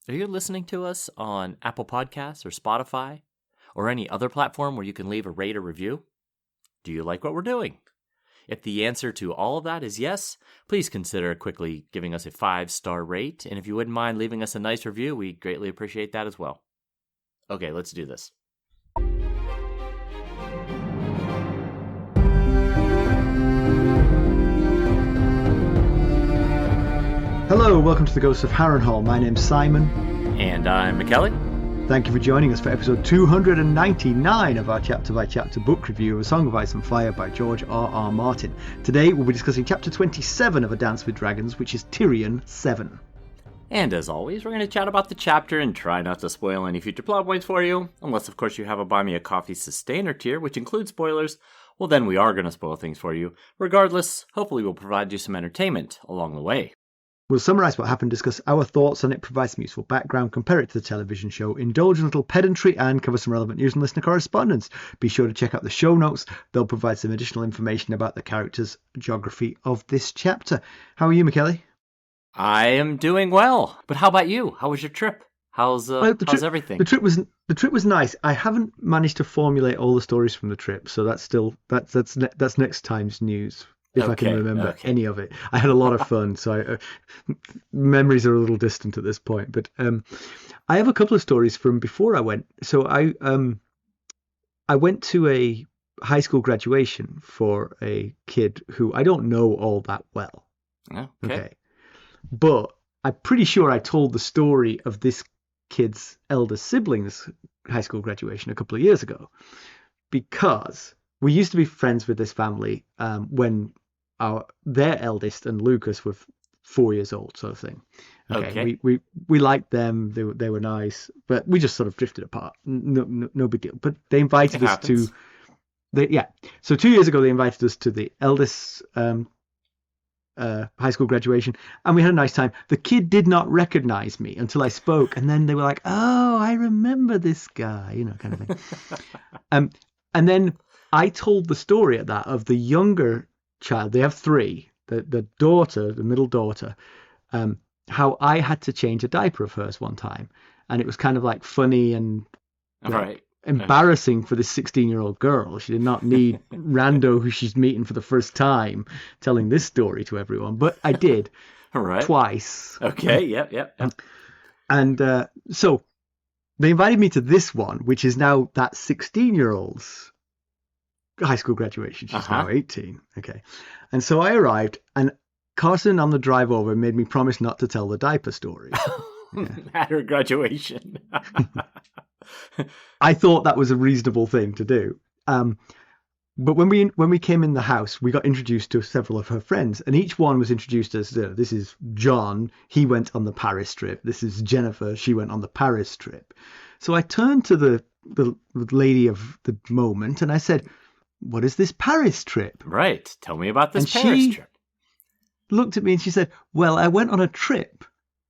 Are you listening to us on Apple Podcasts or Spotify or any other platform where you can leave a rate or review? Do you like what we're doing? If the answer to all of that is yes, please consider quickly giving us a 5-star rate. And if you wouldn't mind leaving us a nice review, we greatly appreciate that as well. Okay, let's do this. Hello, welcome to the Ghosts of Harrenhal. My name's Simon. And I'm Mackelly. Thank you for joining us for episode 299 of our chapter-by-chapter book review of A Song of Ice and Fire by George R.R. Martin. Today we'll be discussing chapter 27 of A Dance with Dragons, which is Tyrion 7. And as always, we're going to chat about the chapter and try not to spoil any future plot points for you, unless of course you have a Buy Me a Coffee Sustainer tier, which includes spoilers. Well, then we are going to spoil things for you. Regardless, hopefully we'll provide you some entertainment along the way. We'll summarise what happened, discuss our thoughts on it, provide some useful background, compare it to the television show, indulge in a little pedantry, and cover some relevant news and listener correspondence. Be sure to check out the show notes. They'll provide some additional information about the characters' geography of this chapter. How are you, Mackelly? I am doing well. But how about you? How was your trip? How's everything? The trip was nice. I haven't managed to formulate all the stories from the trip, so that's next time's news. If I can remember any of it. I had a lot of fun, so memories are a little distant at this point. But I have a couple of stories from before I went. So I went to a high school graduation for a kid who I don't know all that well. Okay. But I'm pretty sure I told the story of this kid's elder sibling's high school graduation a couple of years ago, because we used to be friends with this family when their eldest and Lucas were 4 years old, sort of thing. Okay. We liked them. They were nice, but we just sort of drifted apart. No big deal. But they invited us to. So 2 years ago they invited us to the eldest high school graduation, and we had a nice time. The kid did not recognize me until I spoke, and then they were like, "Oh, I remember this guy," kind of thing. And then I told the story at that of the younger child. They have three. The daughter, the middle daughter, how I had to change a diaper of hers one time, and it was kind of like funny and embarrassing for this 16-year-old girl. She did not need rando who she's meeting for the first time telling this story to everyone, but I did. All right. Twice. Okay. Yep. And so they invited me to this one, which is now that 16-year-old's high school graduation. She's now 18. Okay. And so I arrived, and Carson on the drive over made me promise not to tell the diaper story. At her graduation. I thought that was a reasonable thing to do. But when we came in the house, we got introduced to several of her friends, and each one was introduced as, this is John, he went on the Paris trip. This is Jennifer, she went on the Paris trip. So I turned to the lady of the moment, and I said, "What is this Paris trip?" Right. Tell me about this Paris trip. Looked at me and she said, "Well, I went on a trip,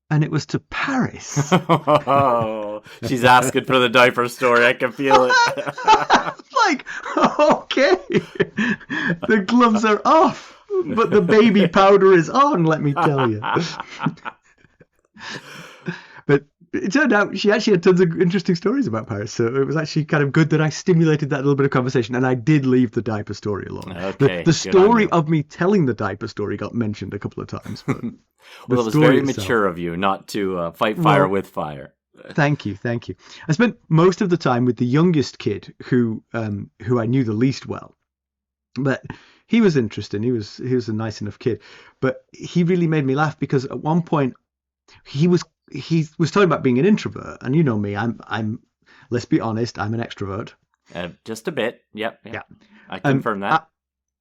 and it was to Paris." Oh, she's asking for the diaper story. I can feel it. Like, okay, the gloves are off, but the baby powder is on, let me tell you. But it turned out she actually had tons of interesting stories about Paris, so it was actually kind of good that I stimulated that little bit of conversation, and I did leave the diaper story alone. Okay, the story of me telling the diaper story got mentioned a couple of times. But well, it was very mature of you not to fight fire with fire. Thank you. I spent most of the time with the youngest kid who I knew the least well, but he was interesting. He was a nice enough kid, but he really made me laugh because at one point he was talking about being an introvert, and you know me, I'm let's be honest, I'm an extrovert. Just a bit. Yep. Yeah. I confirm that.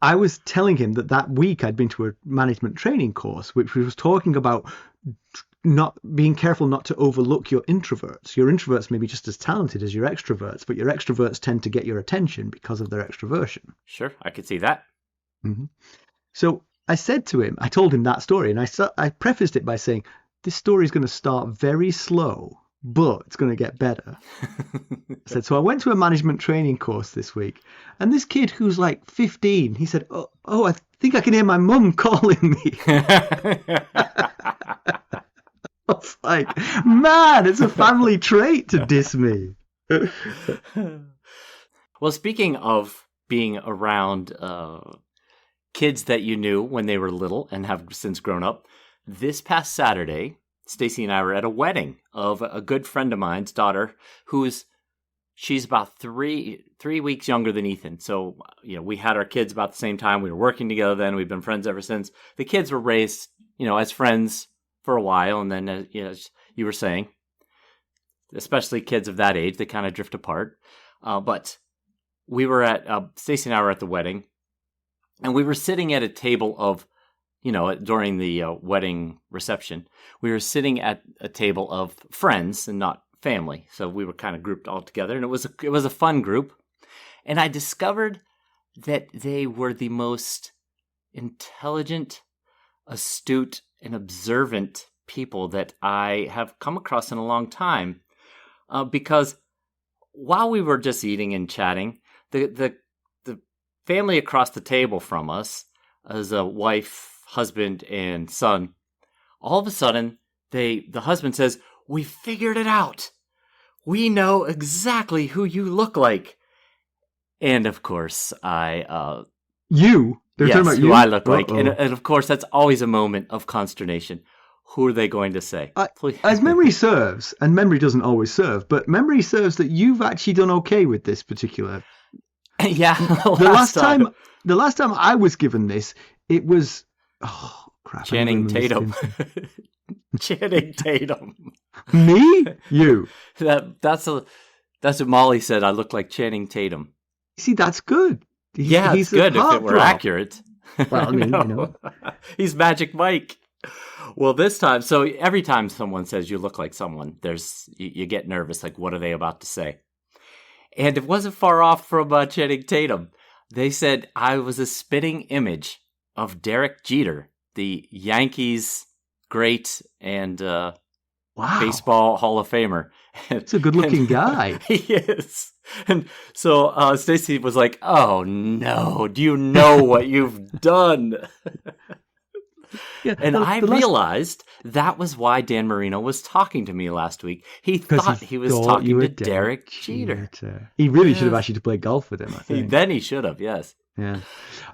I was telling him that week I'd been to a management training course, which was talking about not being careful not to overlook your introverts. Your introverts may be just as talented as your extroverts, but your extroverts tend to get your attention because of their extroversion. Sure, I could see that. Mm-hmm. So I told him that story, and I prefaced it by saying, this story is going to start very slow, but it's going to get better. I said, so I went to a management training course this week, and this kid who's like 15, he said, oh, I think I can hear my mum calling me. was like, man, it's a family trait to diss me. Well, speaking of being around kids that you knew when they were little and have since grown up, this past Saturday, Stacey and I were at a wedding of a good friend of mine's daughter, she's about three weeks younger than Ethan. So, we had our kids about the same time. We were working together then. We've been friends ever since. The kids were raised, as friends for a while. And then, as you were saying, especially kids of that age, they kind of drift apart. But we were Stacey and I were at the wedding, and we were sitting at a table of, during the wedding reception, we were sitting at a table of friends and not family. So we were kind of grouped all together, and it was a fun group. And I discovered that they were the most intelligent, astute, and observant people that I have come across in a long time. Because while we were just eating and chatting, the family across the table from us, as a wife, husband, and son, all of a sudden, the husband says, "We figured it out. We know exactly who you look like." And of course, You? They're talking about who you? I look like. And of course, that's always a moment of consternation. Who are they going to say? As memory serves, and memory doesn't always serve, but memory serves that you've actually done okay with this particular. Yeah. The last time I was given this, it was crap. Channing Tatum. Channing Tatum. Me? You. That's what Molly said. I look like Channing Tatum. See, that's good. He's good if it were accurate. Well, I mean, He's Magic Mike. Well, this time, so every time someone says you look like someone, you get nervous. Like, what are they about to say? And it wasn't far off from Channing Tatum. They said I was a spitting image of Derek Jeter, the Yankees great and baseball Hall of Famer. It's a good-looking guy. He is. And so Stacey was like, "Oh no, do you know what you've done?" And I realized that was why Dan Marino was talking to me last week. He thought he was talking to Derek Jeter. He really should have asked you to play golf with him, I think. Then he should have, yes. Yeah.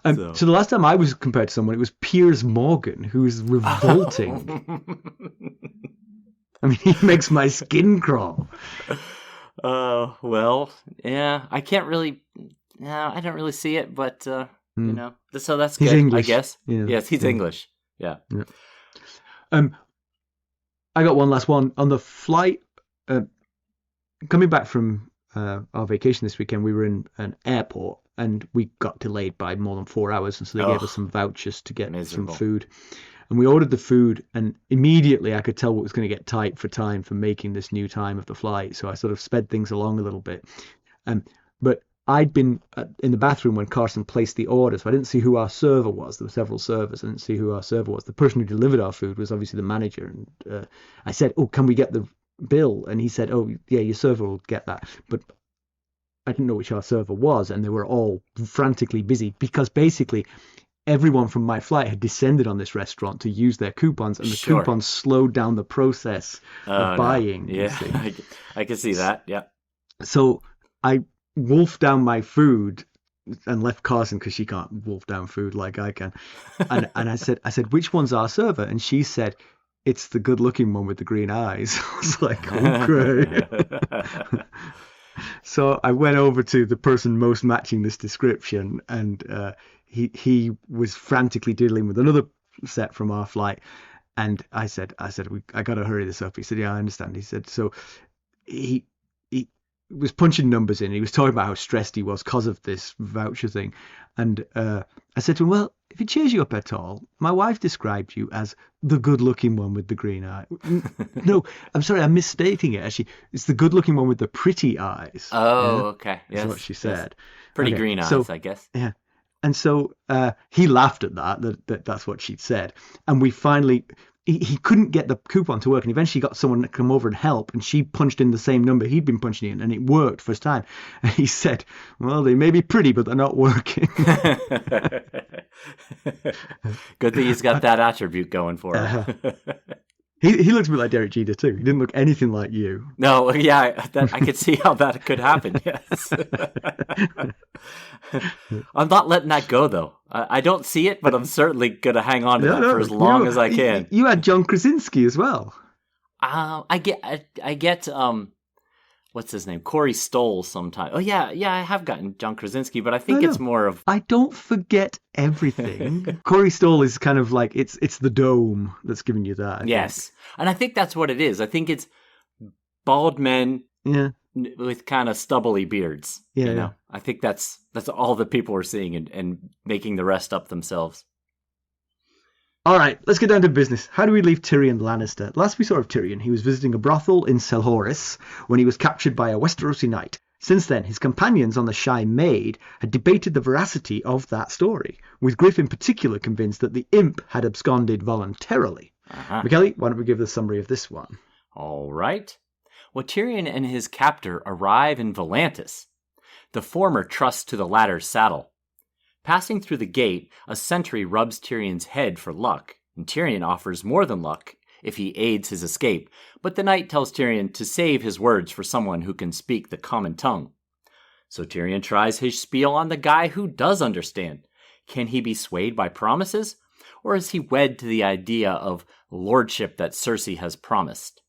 So the last time I was compared to someone, it was Piers Morgan, who's revolting. I mean, he makes my skin crawl. Well, yeah, I can't really. No, I don't really see it, but so that's good. English. I guess. Yeah. Yes, he's English. Yeah. I got one last one on the flight. Coming back from our vacation this weekend, we were in an airport and we got delayed by more than 4 hours, and so they gave us some vouchers to get some food. And we ordered the food, and immediately I could tell what was going to get tight for time for making this new time of the flight. So I sort of sped things along a little bit. But I'd been in the bathroom when Carson placed the order, so I didn't see who our server was. There were several servers. I didn't see who our server was. The person who delivered our food was obviously the manager. And I said, "Oh, can we get the bill?" And he said, "Oh, yeah, your server will get that." But I didn't know which our server was, and they were all frantically busy because basically everyone from my flight had descended on this restaurant to use their coupons, and the coupons slowed down the process of buying. No. Yeah, I can see that. Yeah. So I wolfed down my food and left Carson because she can't wolf down food like I can. And I said, "Which one's our server?" And she said, "It's the good-looking one with the green eyes." I was like, "Okay." So I went over to the person most matching this description, and he was frantically dealing with another set from our flight. And I said, I got to hurry this up. He said, "Yeah, I understand." He said, so he was punching numbers in. He was talking about how stressed he was because of this voucher thing. And I said to him, "Well, if it cheers you up at all, my wife described you as the good-looking one with the green eye." No, I'm sorry, I'm misstating it. Actually, it's the good-looking one with the pretty eyes. Oh, okay. That's what she said. Pretty green eyes, I guess. Yeah. And so he laughed at that's what she'd said. And we finally, he couldn't get the coupon to work. And eventually got someone to come over and help. And she punched in the same number he'd been punching in. And it worked first time. And he said, "Well, they may be pretty, but they're not working." Good thing he's got that attribute going for him. He looks a bit like Derek Jeter too. He didn't look anything like you. No, yeah, I could see how that could happen, yes. I'm not letting that go, though. I don't see it, but I'm certainly going to hang on to that for as long as I can. You had John Krasinski as well. I get what's his name? Corey Stoll sometimes. Oh, yeah, I have gotten John Krasinski, but I think it's more of... I don't forget everything. Corey Stoll is kind of like, it's the dome that's giving you that. Yes, and I think that's what it is. I think it's bald men with kind of stubbly beards. Yeah, you know? Yeah. I think that's all that people are seeing and making the rest up themselves. All right, let's get down to business. How do we leave Tyrion Lannister? Last we saw of Tyrion, he was visiting a brothel in Selhorys when he was captured by a Westerosi knight. Since then, his companions on the Shy Maid had debated the veracity of that story, with Griff in particular convinced that the imp had absconded voluntarily. Mackelly, why don't we give the summary of this one? All right. Well, Tyrion and his captor arrive in Volantis. The former trusts to the latter's saddle. Passing through the gate, a sentry rubs Tyrion's head for luck, and Tyrion offers more than luck if he aids his escape, but the knight tells Tyrion to save his words for someone who can speak the common tongue. So Tyrion tries his spiel on the guy who does understand. Can he be swayed by promises, or is he wed to the idea of lordship that Cersei has promised?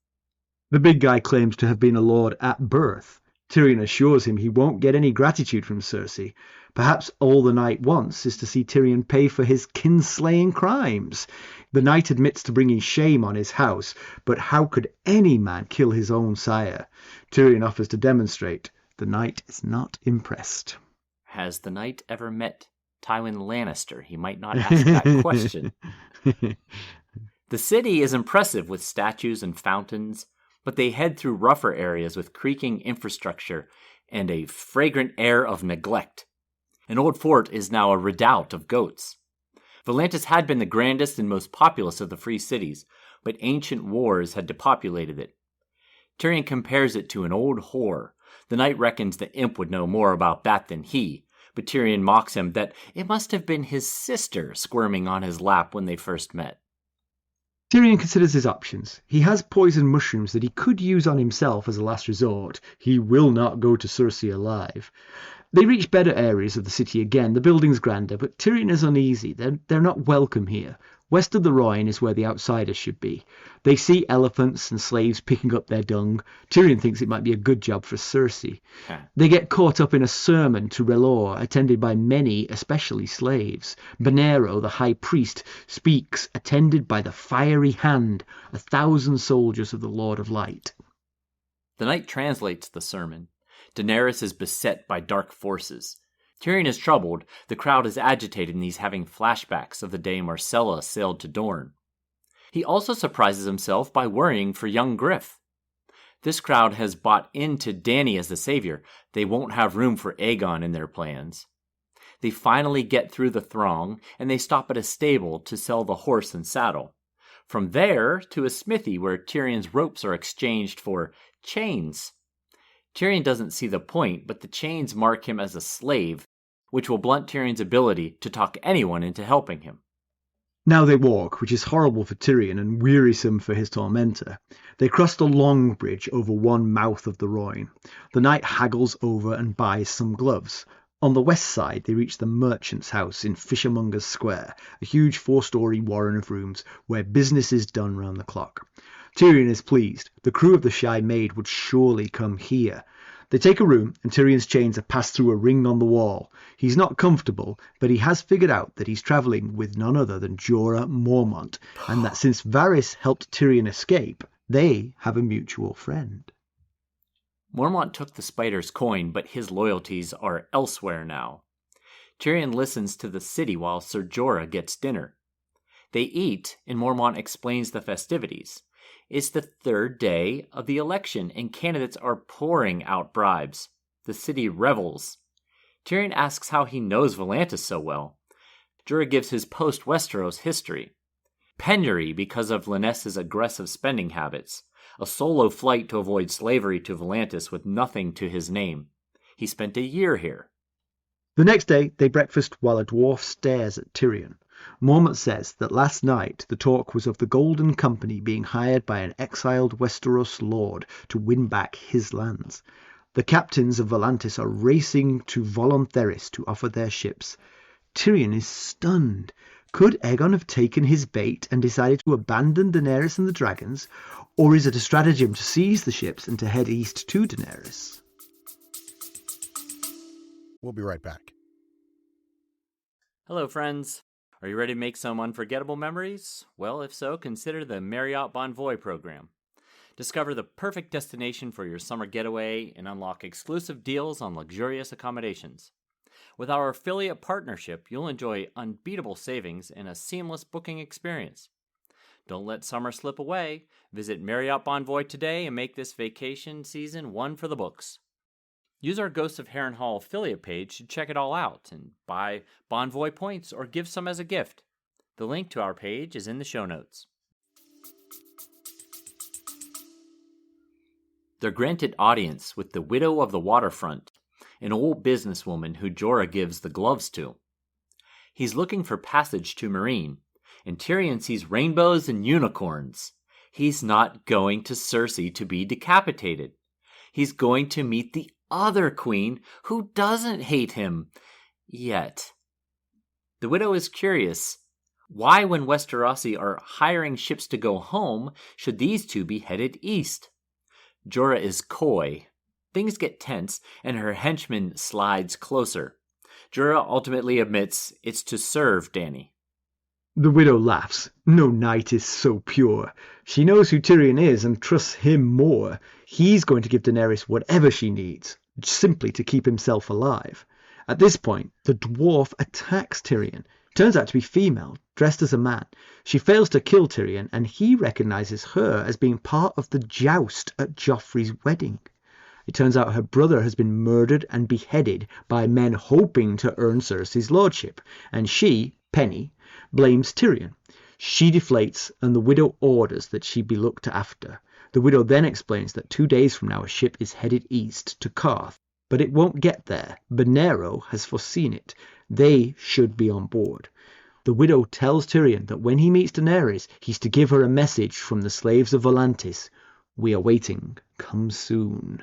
The big guy claims to have been a lord at birth. Tyrion assures him he won't get any gratitude from Cersei. Perhaps all the knight wants is to see Tyrion pay for his kinslaying crimes. The knight admits to bringing shame on his house, but how could any man kill his own sire? Tyrion offers to demonstrate. The knight is not impressed. Has the knight ever met Tyrion Lannister? He might not ask that question. The city is impressive with statues and fountains, but they head through rougher areas with creaking infrastructure and a fragrant air of neglect. An old fort is now a redoubt of goats. Volantis had been the grandest and most populous of the free cities, but ancient wars had depopulated it. Tyrion compares it to an old whore. The knight reckons the imp would know more about that than he, but Tyrion mocks him that it must have been his sister squirming on his lap when they first met. Tyrion considers his options. He has poison mushrooms that he could use on himself as a last resort. He will not go to Cersei alive. They reach better areas of the city again. The building's grander, but Tyrion is uneasy. They're not welcome here. West of the Rhine is where the outsiders should be. They see elephants and slaves picking up their dung. Tyrion thinks it might be a good job for Cersei. They get caught up in a sermon to R'hllor, attended by many, especially slaves. Benero, the high priest, speaks, attended by the fiery hand, 1,000 soldiers of the Lord of Light. The knight translates the sermon. Daenerys is beset by dark forces. Tyrion is troubled. The crowd is agitated and he's having flashbacks of the day Myrcella sailed to Dorne. He also surprises himself by worrying for young Griff. This crowd has bought into Dany as the savior. They won't have room for Aegon in their plans. They finally get through the throng and they stop at a stable to sell the horse and saddle. From there to a smithy where Tyrion's ropes are exchanged for chains. Tyrion doesn't see the point, but the chains mark him as a slave, which will blunt Tyrion's ability to talk anyone into helping him. Now they walk, which is horrible for Tyrion and wearisome for his tormentor. They cross the long bridge over one mouth of the Rhine. The knight haggles over and buys some gloves. On the west side, they reach the merchant's house in Fishermonger's Square, a huge 4-story warren of rooms where business is done round the clock. Tyrion is pleased. The crew of the Shy Maid would surely come here. They take a room, and Tyrion's chains are passed through a ring on the wall. He's not comfortable, but he has figured out that he's travelling with none other than Jorah Mormont, and that since Varys helped Tyrion escape, they have a mutual friend. Mormont took the spider's coin, but his loyalties are elsewhere now. Tyrion listens to the city while Ser Jorah gets dinner. They eat, and Mormont explains the festivities. It's the third day of the election, and candidates are pouring out bribes. The city revels. Tyrion asks how he knows Volantis so well. Jorah gives his post-Westeros history. Penury because of Lannest's aggressive spending habits. A solo flight to avoid slavery to Volantis with nothing to his name. He spent a year here. The next day, they breakfast while a dwarf stares at Tyrion. Mormont says that last night the talk was of the Golden Company being hired by an exiled Westeros lord to win back his lands. The captains of Volantis are racing to Volantis to offer their ships. Tyrion is stunned. Could Aegon have taken his bait and decided to abandon Daenerys and the dragons, or is it a stratagem to seize the ships and to head east to Daenerys? We'll be right back. Hello, friends. Are you ready to make some unforgettable memories? Well, if so, consider the Marriott Bonvoy program. Discover the perfect destination for your summer getaway and unlock exclusive deals on luxurious accommodations. With our affiliate partnership, you'll enjoy unbeatable savings and a seamless booking experience. Don't let summer slip away. Visit Marriott Bonvoy today and make this vacation season one for the books. Use our Ghosts of Harrenhal affiliate page to check it all out and buy Bonvoy points or give some as a gift. The link to our page is in the show notes. They're granted audience with the widow of the Waterfront, an old businesswoman who Jorah gives the gloves to. He's looking for passage to Meereen, and Tyrion sees rainbows and unicorns. He's not going to Cersei to be decapitated. He's going to meet the other queen who doesn't hate him yet. The widow is curious. Why, when Westerosi are hiring ships to go home, should these two be headed east? Jorah is coy. Things get tense, and her henchman slides closer. Jorah ultimately admits it's to serve Dany. The widow laughs. No knight is so pure. She knows who Tyrion is and trusts him more. He's going to give Daenerys whatever she needs, simply to keep himself alive. At this point, the dwarf attacks Tyrion. Turns out to be female, dressed as a man. She fails to kill Tyrion, and he recognizes her as being part of the joust at Joffrey's wedding. It turns out her brother has been murdered and beheaded by men hoping to earn Cersei's lordship, and she, Penny, blames Tyrion. She deflates, and the widow orders that she be looked after. The widow then explains that 2 days from now a ship is headed east to Qarth, but it won't get there. Benero has foreseen it. They should be on board. The widow tells Tyrion that when he meets Daenerys, he's to give her a message from the slaves of Volantis. We are waiting. Come soon.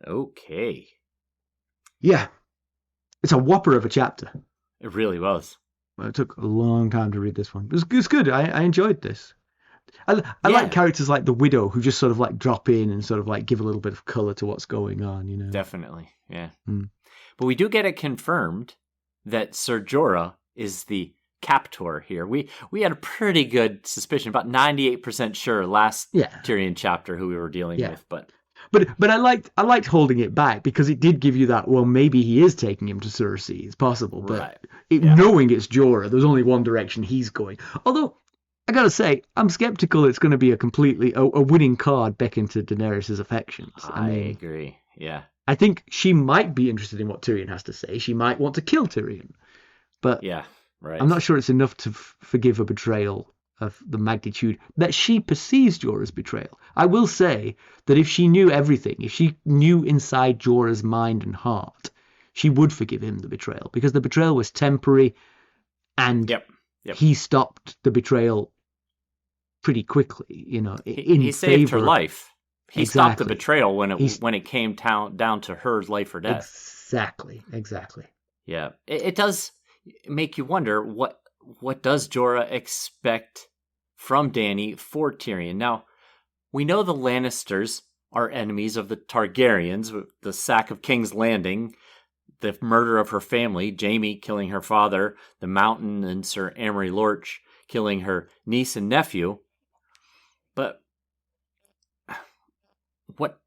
Okay. Yeah. It's a whopper of a chapter. It really was. Well, it took a long time to read this one. It was good. I enjoyed this. I like characters like the widow who just sort of like drop in and sort of like give a little bit of colour to what's going on, you know. Definitely, yeah. But we do get it confirmed that Ser Jorah is the captor here. We had a pretty good suspicion, about 98% sure last Tyrion chapter who we were dealing with, but I liked holding it back because it did give you that, well, maybe he is taking him to Cersei. It's possible, but knowing it's Jorah, there's only one direction he's going. Although, I gotta say, I'm skeptical it's going to be a winning card back into Daenerys' affections. I agree, yeah. I think she might be interested in what Tyrion has to say. She might want to kill Tyrion. But I'm not sure it's enough to forgive a betrayal of the magnitude that she perceives Jorah's betrayal. I will say that if she knew everything, if she knew inside Jorah's mind and heart, she would forgive him the betrayal, because the betrayal was temporary, and he stopped the betrayal pretty quickly. You know, he saved her life. He stopped the betrayal when it came down to her life or death. Exactly. Yeah, it does make you wonder what does Jorah expect from Dany for Tyrion? Now, we know the Lannisters are enemies of the Targaryens, the sack of King's Landing, the murder of her family, Jaime killing her father, the Mountain and Sir Amory Lorch killing her niece and nephew. But what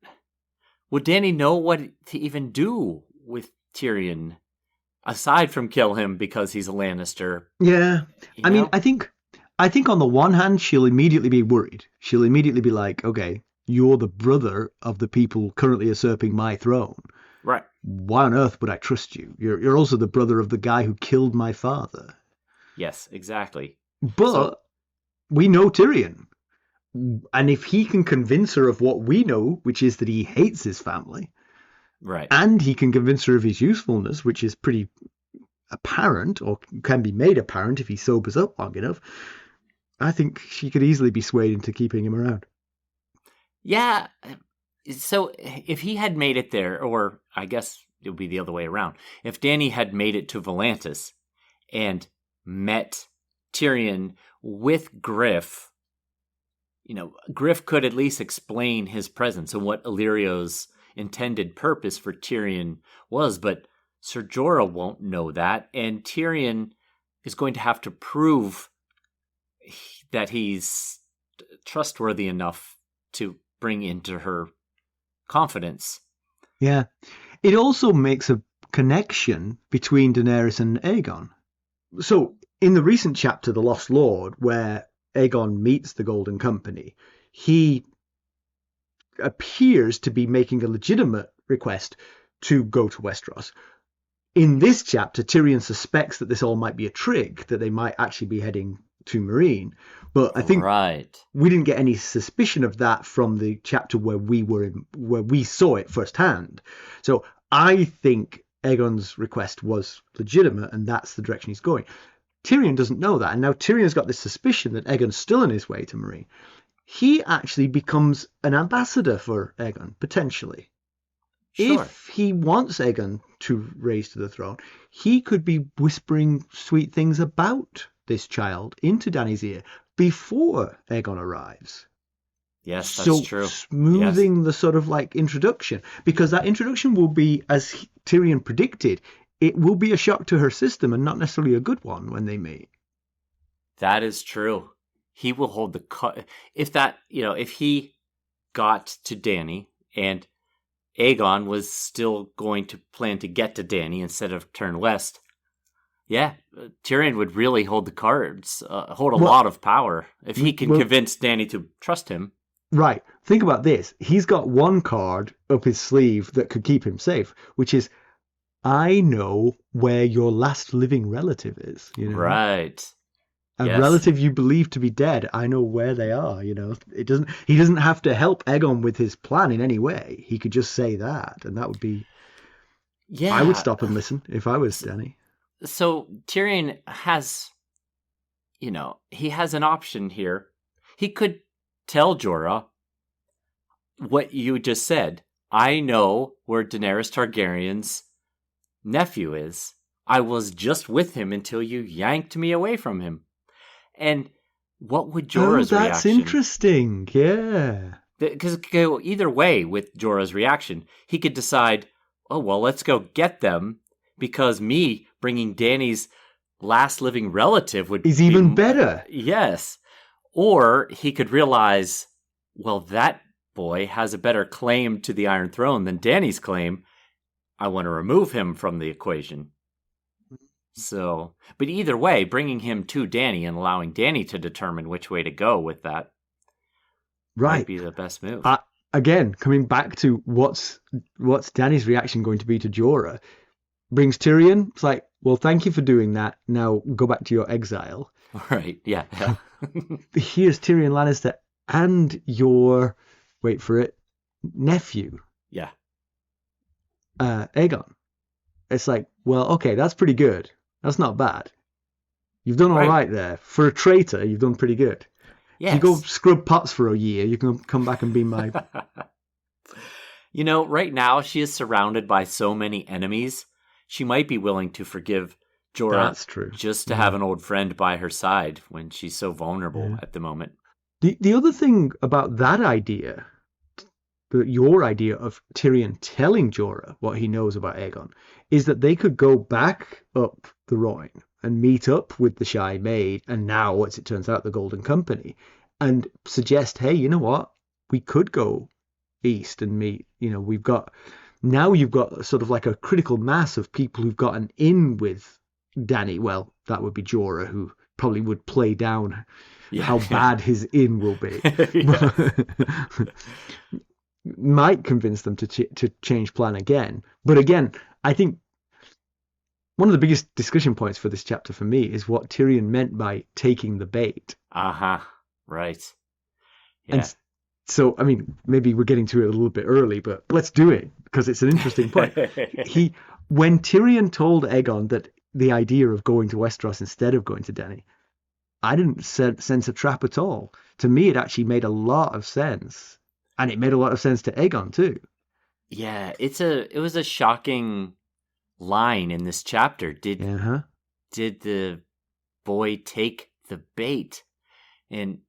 would Dany know what to even do with Tyrion? Aside from kill him because he's a Lannister. Yeah. I mean, I think on the one hand, she'll immediately be worried. She'll immediately be like, okay, you're the brother of the people currently usurping my throne. Right. Why on earth would I trust you? You're also the brother of the guy who killed my father. Yes, exactly. But we know Tyrion. And if he can convince her of what we know, which is that he hates his family, right, and he can convince her of his usefulness, which is pretty apparent, or can be made apparent if he sobers up long enough, I think she could easily be swayed into keeping him around. Yeah. So if he had made it there, or I guess it would be the other way around, if Dany had made it to Volantis and met Tyrion with Griff, Griff could at least explain his presence and what Illyrio's intended purpose for Tyrion was, but Ser Jorah won't know that, and Tyrion is going to have to prove that he's trustworthy enough to bring into her confidence. Yeah. It also makes a connection between Daenerys and Aegon. So in the recent chapter, The Lost Lord, where Aegon meets the Golden Company, he appears to be making a legitimate request to go to Westeros. In this chapter, Tyrion suspects that this all might be a trick, that they might actually be heading to Meereen. But I think we didn't get any suspicion of that from the chapter where we saw it firsthand. So I think Aegon's request was legitimate, and that's the direction he's going. Tyrion doesn't know that, and now Tyrion's got this suspicion that Aegon's still on his way to Meereen. He actually becomes an ambassador for Aegon, potentially. Sure. If he wants Aegon to raise to the throne, he could be whispering sweet things about this child into Dany's ear before Aegon arrives. Yes, that's true. Smoothing the sort of like introduction, because that introduction will be, as Tyrion predicted, it will be a shock to her system and not necessarily a good one when they meet. That is true. He will hold the if he got to Dany and Aegon was still going to plan to get to Dany instead of turn west. Yeah, Tyrion would really hold the cards, hold a lot of power if he can convince Dany to trust him. Right. Think about this. He's got one card up his sleeve that could keep him safe, which is, I know where your last living relative is. Right. A relative you believe to be dead, I know where they are. He doesn't have to help Aegon with his plan in any way. He could just say that, and that would be. Yeah. I would stop and listen if I was Dany. So Tyrion has, he has an option here. He could tell Jorah what you just said. I know where Daenerys Targaryen's nephew is. I was just with him until you yanked me away from him. And what would Jorah's reaction? Oh, that's interesting. Yeah. Because it could go either way with Jorah's reaction. He could decide, oh, well, let's go get them, because me bringing Dany's last living relative would is even better. Yes. Or he could realize, well, that boy has a better claim to the Iron Throne than Dany's claim. I want to remove him from the equation. So, but either way, bringing him to Dany and allowing Dany to determine which way to go with that might be the best move. Again, coming back to what's Dany's reaction going to be to Jorah, brings Tyrion. It's like, well, thank you for doing that. Now go back to your exile. Right, yeah. Here's Tyrion Lannister and your, wait for it, nephew. Yeah. Aegon. It's like, well, okay, that's pretty good. That's not bad. You've done all right there. For a traitor, you've done pretty good. Yes. If you go scrub pots for a year, you can come back and be my... Right now, she is surrounded by so many enemies. She might be willing to forgive Jorah. That's true. Just to have an old friend by her side when she's so vulnerable at the moment. The other thing about that idea, your idea of Tyrion telling Jorah what he knows about Aegon, is that they could go back up the Rhoyne and meet up with the Shy Maid, and now, as it turns out, the Golden Company, and suggest, hey, you know what? We could go east and meet. You've got sort of like a critical mass of people who've gotten in with Dany. Well, that would be Jorah, who probably would play down how bad his in will be. Might convince them to change plan again. But again, I think one of the biggest discussion points for this chapter for me is what Tyrion meant by taking the bait. Right. Yeah. And so, I mean, maybe we're getting to it a little bit early, but let's do it because it's an interesting point. When Tyrion told Aegon that the idea of going to Westeros instead of going to Dany, I didn't sense a trap at all. To me, it actually made a lot of sense. And it made a lot of sense to Aegon, too. Yeah, it was a shocking line in this chapter. Did the boy take the bait? And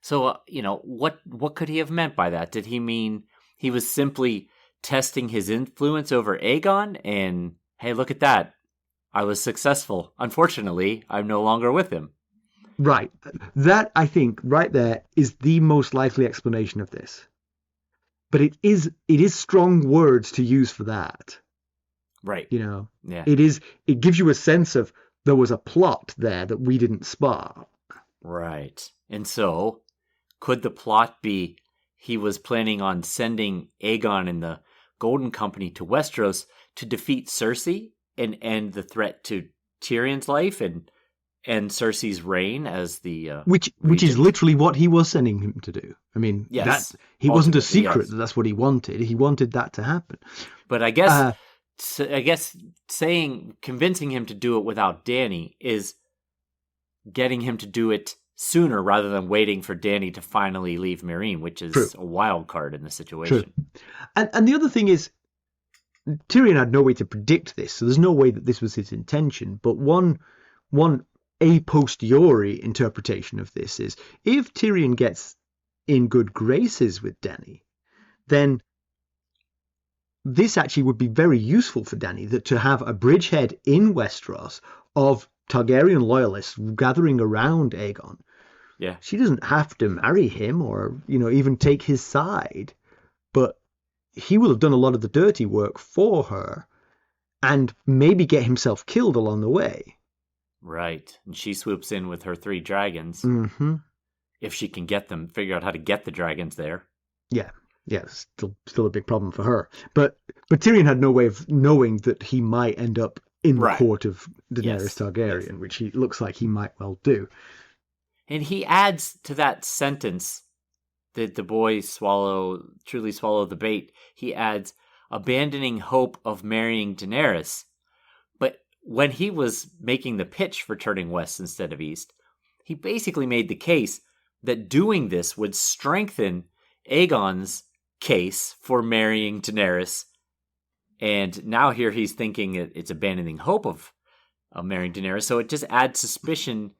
so, what could he have meant by that? Did he mean he was simply testing his influence over Aegon? And, hey, look at that. I was successful. Unfortunately, I'm no longer with him. Right. That, I think, right there is the most likely explanation of this. But it is strong words to use for that. Right. Yeah. It gives you a sense of there was a plot there that we didn't spark. Right. And so, could the plot be he was planning on sending Aegon and the Golden Company to Westeros to defeat Cersei and end the threat to Tyrion's life and Cersei's reign as the which is literally what he was sending him to do. I mean, yes, he wasn't a secret that that's what he wanted. He wanted that to happen. But I guess convincing him to do it without Dany is getting him to do it sooner rather than waiting for Dany to finally leave Meereen, which is a wild card in the situation. True. And the other thing is, Tyrion had no way to predict this, so there's no way that this was his intention. But one a posteriori interpretation of this is, if Tyrion gets in good graces with Dany, then this actually would be very useful for Dany, that to have a bridgehead in Westeros of Targaryen loyalists gathering around Aegon. Yeah. She doesn't have to marry him or, even take his side, but he will have done a lot of the dirty work for her and maybe get himself killed along the way. Right. And she swoops in with her 3 dragons. Mm-hmm. If she can figure out how to get the dragons there. Yeah. Yeah, still a big problem for her. But Tyrion had no way of knowing that he might end up in the court of Daenerys Targaryen, which he looks like he might well do. And he adds to that sentence that the boy truly swallow the bait. He adds, abandoning hope of marrying Daenerys. But when he was making the pitch for turning west instead of east, he basically made the case that doing this would strengthen Aegon's case for marrying Daenerys. And now here he's thinking it's abandoning hope of marrying Daenerys. So it just adds suspicion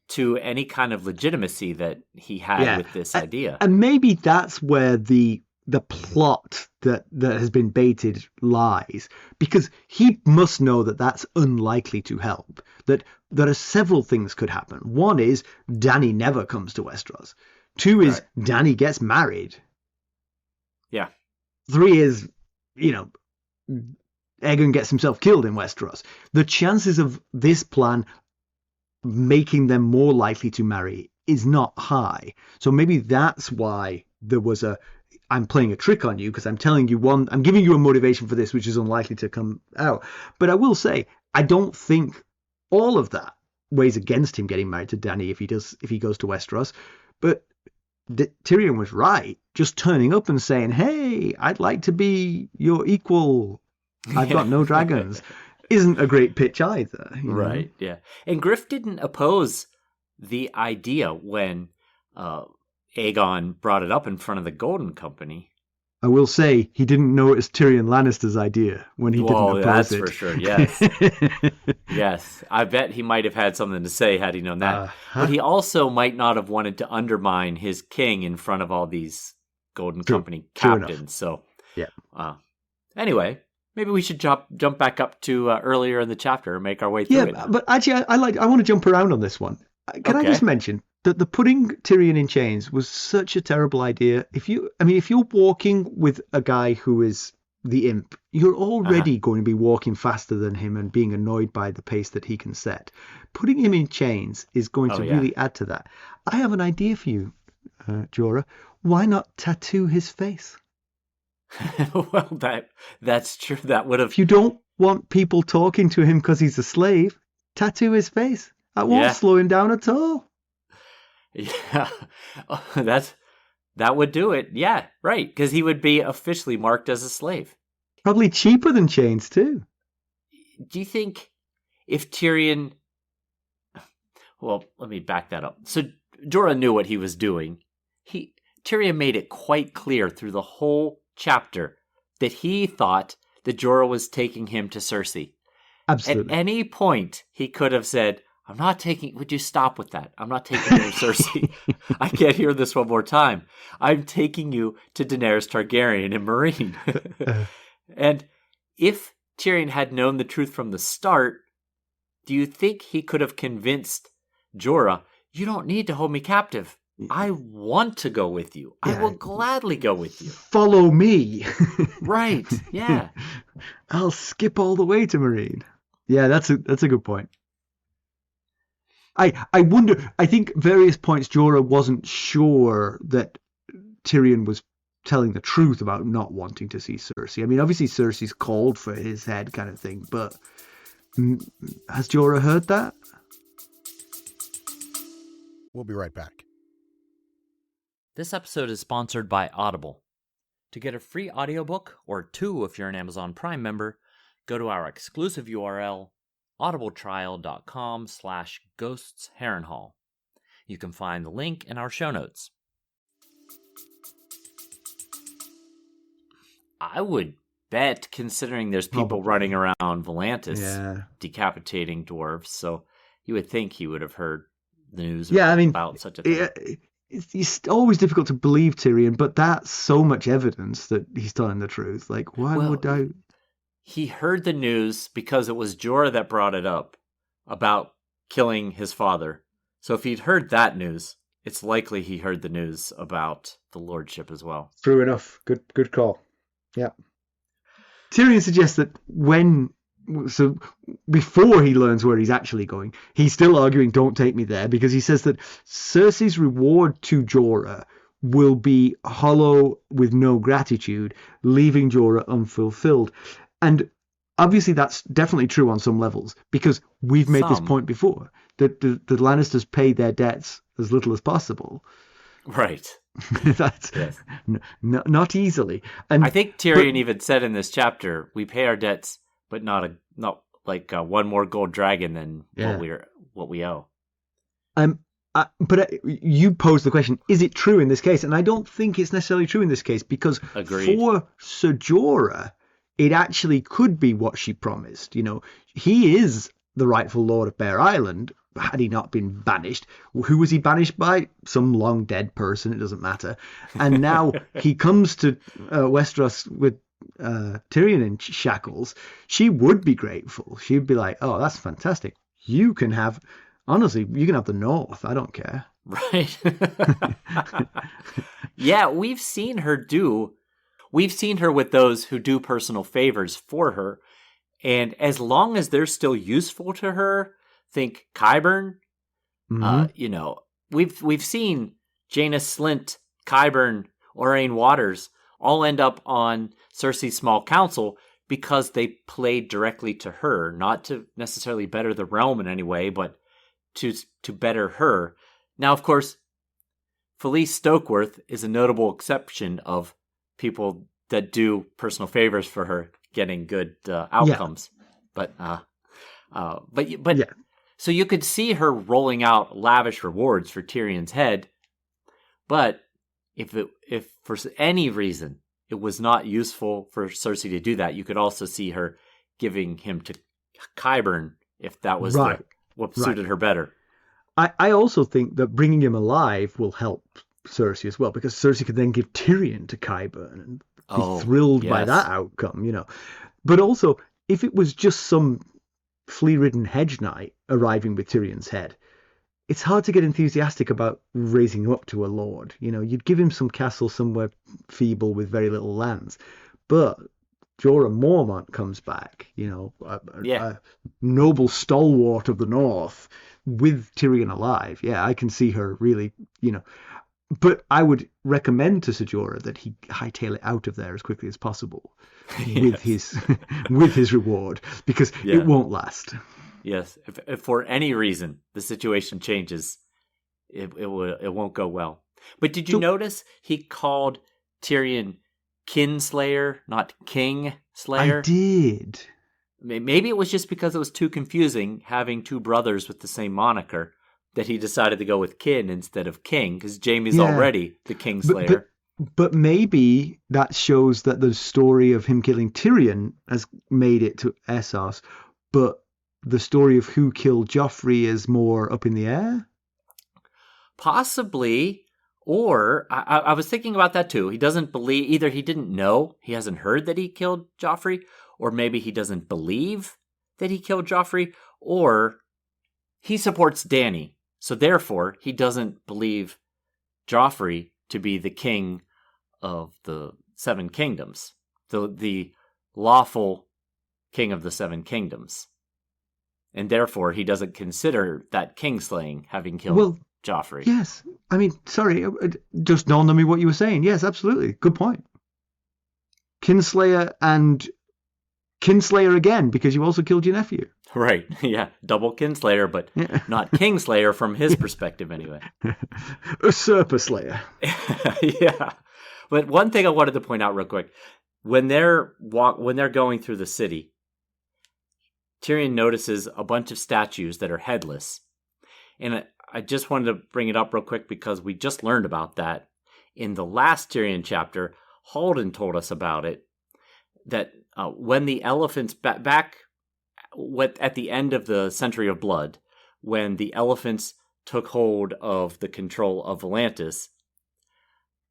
to any kind of legitimacy that he had with this idea. And maybe that's where the plot that has been baited lies, because he must know that that's unlikely to help, that there are several things could happen. One is Dany never comes to Westeros. 2 is Dany gets married. Yeah. 3 is, Aegon gets himself killed in Westeros. The chances of this plan making them more likely to marry is not high. So maybe that's why there was I'm playing a trick on you, because I'm telling you I'm giving you a motivation for this, which is unlikely to come out. But I will say, I don't think all of that weighs against him getting married to Dany if he goes to Westeros. But Tyrion was right. Just turning up and saying, hey, I'd like to be your equal. I've got no dragons. Isn't a great pitch either. Right, yeah. And Griff didn't oppose the idea when Aegon brought it up in front of the Golden Company. I will say he didn't know it was Tyrion Lannister's idea when he didn't oppose that's it. For sure, yes. Yes, I bet he might have had something to say had he known that. But he also might not have wanted to undermine his king in front of all these Golden Company captains. So, anyway, maybe we should jump back up to earlier in the chapter and make our way through it. Yeah, but actually, I want to jump around on this one. Can I just mention that the putting Tyrion in chains was such a terrible idea? If you're walking with a guy who is the imp, you're already going to be walking faster than him and being annoyed by the pace that he can set. Putting him in chains is going to really add to that. I have an idea for you, Jorah. Why not tattoo his face? Well, that's true. That would have. If you don't want people talking to him because he's a slave, tattoo his face. That won't slow him down at all. Yeah, that would do it. Yeah, right. Because he would be officially marked as a slave. Probably cheaper than chains too. Do you think if Tyrion... Well, let me back that up. So Jorah knew what he was doing. Tyrion made it quite clear through the whole chapter that he thought that Jorah was taking him to Cersei. Absolutely. At any point, he could have said, would you stop with that? I'm not taking you to Cersei. I can't hear this one more time. I'm taking you to Daenerys Targaryen and Meereen. And if Tyrion had known the truth from the start, do you think he could have convinced Jorah, you don't need to hold me captive. I want to go with you. Yeah. I will gladly go with you. Follow me. Right, yeah. I'll skip all the way to Meereen. Yeah, that's a good point. I wonder, I think various points Jorah wasn't sure that Tyrion was telling the truth about not wanting to see Cersei. I mean, obviously Cersei's called for his head kind of thing, but has Jorah heard that? We'll be right back. This episode is sponsored by Audible. To get a free audiobook, or 2 if you're an Amazon Prime member, go to our exclusive URL, audibletrial.com/ghostsharrenhal. You can find the link in our show notes. I would bet, considering there's people running around Volantis decapitating dwarves, so you would think he would have heard the news about such a thing. It's always difficult to believe Tyrion, but that's so much evidence that he's telling the truth. Like, why would I... He heard the news because it was Jorah that brought it up about killing his father. So if he'd heard that news, it's likely he heard the news about the lordship as well. True enough. Good call. Yeah. Tyrion suggests that before he learns where he's actually going, he's still arguing, don't take me there, because he says that Cersei's reward to Jorah will be hollow with no gratitude, leaving Jorah unfulfilled. And obviously that's definitely true on some levels, because we've made this point before, that the Lannisters pay their debts as little as possible. Right. That's not easily. And I think Tyrion even said in this chapter, we pay our debts, but not like one more gold dragon than what we owe. But you posed the question, is it true in this case? And I don't think it's necessarily true in this case, because for Ser Jorah, it actually could be what she promised. You know, he is the rightful lord of Bear Island, had he not been banished. Who was he banished by? Some long dead person, it doesn't matter. And now he comes to Westeros with Tyrion in shackles. She would be grateful. She'd be like, oh, that's fantastic. You can have the North. I don't care. Right. Yeah, we've seen her with those who do personal favors for her. And as long as they're still useful to her, think Qyburn, we've seen Jaina Slynt, Qyburn, Orain Waters all end up on Cersei's small council because they played directly to her, not to necessarily better the realm in any way, but to better her. Now, of course, Felice Stokeworth is a notable exception of people that do personal favors for her getting good outcomes. Yeah. But so you could see her rolling out lavish rewards for Tyrion's head, but if for any reason it was not useful for Cersei to do that, you could also see her giving him to Qyburn if that was what suited her better. I also think that bringing him alive will help Cersei as well, because Cersei could then give Tyrion to Qyburn and be thrilled by that outcome, you know. But also, if it was just some flea-ridden hedge knight arriving with Tyrion's head, it's hard to get enthusiastic about raising him up to a lord. You know, you'd give him some castle somewhere feeble with very little lands. But Jorah Mormont comes back, you know, a noble stalwart of the North with Tyrion alive. Yeah, I can see her really, you know. But I would recommend to Ser Jorah that he hightail it out of there as quickly as possible with his reward, because it won't last. Yes, if for any reason the situation changes, it won't go well. But did you notice he called Tyrion Kinslayer, not King Slayer? I did. Maybe it was just because it was too confusing having two brothers with the same moniker that he decided to go with kin instead of king, because Jaime's already the Kingslayer. But maybe that shows that the story of him killing Tyrion has made it to Essos, but the story of who killed Joffrey is more up in the air? Possibly. Or, I was thinking about that too. He doesn't believe, either he didn't know, he hasn't heard that he killed Joffrey, or maybe he doesn't believe that he killed Joffrey, or he supports Dany. So therefore, he doesn't believe Joffrey to be the king of the Seven Kingdoms, the lawful king of the Seven Kingdoms. And therefore, he doesn't consider that kingslaying having killed Joffrey. Yes. I mean, sorry, it just dawned on me what you were saying. Yes, absolutely. Good point. Kinslayer and Kinslayer again, because you also killed your nephew. Right. Yeah. Double Kinslayer, but not Kingslayer from his perspective anyway. Usurper Slayer. Yeah. But one thing I wanted to point out real quick, when they're going through the city, Tyrion notices a bunch of statues that are headless. And I just wanted to bring it up real quick because we just learned about that in the last Tyrion chapter. Halden told us about it, that when the elephants back at the end of the Century of Blood, when the elephants took hold of the control of Volantis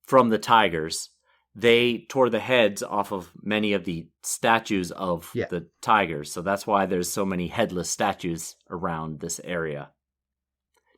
from the tigers, they tore the heads off of many of the statues of the tigers. So that's why there's so many headless statues around this area.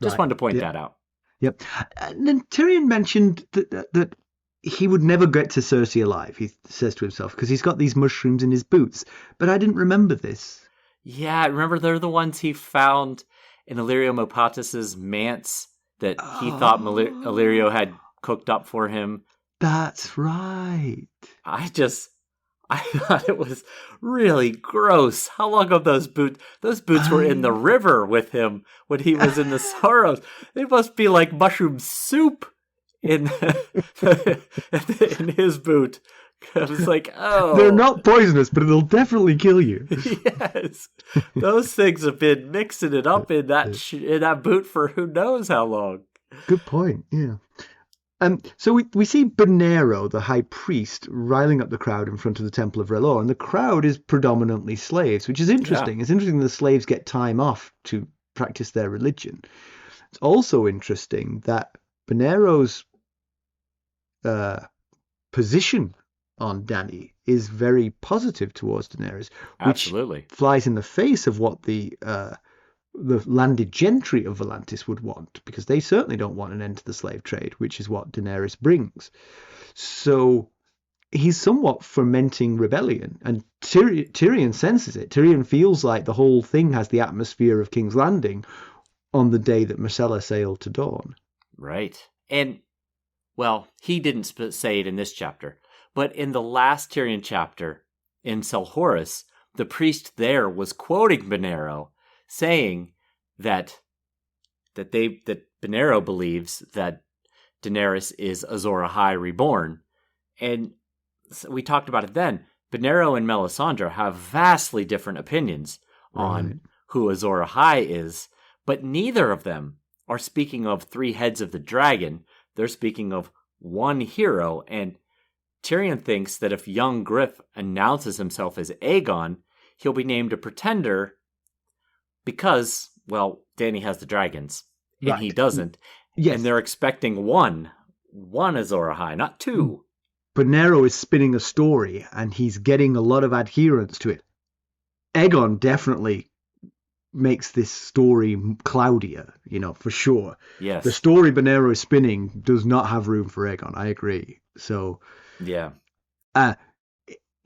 Just wanted to point that out. Yep. And then Tyrion mentioned that he would never get to Cersei alive, he says to himself, because he's got these mushrooms in his boots. But I didn't remember this. Yeah, remember they're the ones he found in Illyrio Mopatis's manse that he thought Illyrio had cooked up for him. That's right. I thought it was really gross. How long of those boots? Those boots were in the river with him when he was in the Sorrows. They must be like mushroom soup in in his boot. I was like, oh. They're not poisonous, but it'll definitely kill you. Yes. Those things have been mixing it up in that boot for who knows how long. Good point, yeah. So we see Bonero, the high priest, riling up the crowd in front of the Temple of R'hllor, and the crowd is predominantly slaves, which is interesting. Yeah. It's interesting the slaves get time off to practice their religion. It's also interesting that Bonero's position on Dany is very positive towards Daenerys, which flies in the face of what the landed gentry of Volantis would want, because they certainly don't want an end to the slave trade, which is what Daenerys brings. So he's somewhat fomenting rebellion, and Tyrion senses it. Tyrion feels like the whole thing has the atmosphere of King's Landing on the day that Myrcella sailed to Dawn. Right. And, well, he didn't say it in this chapter, but in the last Tyrion chapter, in Selhorys, the priest there was quoting Bonero, saying that Bonero believes that Daenerys is Azor Ahai reborn. And we talked about it then. Bonero and Melisandre have vastly different opinions on who Azor Ahai is, but neither of them are speaking of 3 heads of the dragon. They're speaking of one hero, and Tyrion thinks that if young Griff announces himself as Aegon, he'll be named a pretender because, well, Dany has the dragons, and he doesn't. Yes. And they're expecting one Azor Ahai, not 2. Bonero is spinning a story, and he's getting a lot of adherents to it. Aegon definitely makes this story cloudier, for sure. Yes. The story Bonero is spinning does not have room for Aegon. I agree. So, yeah.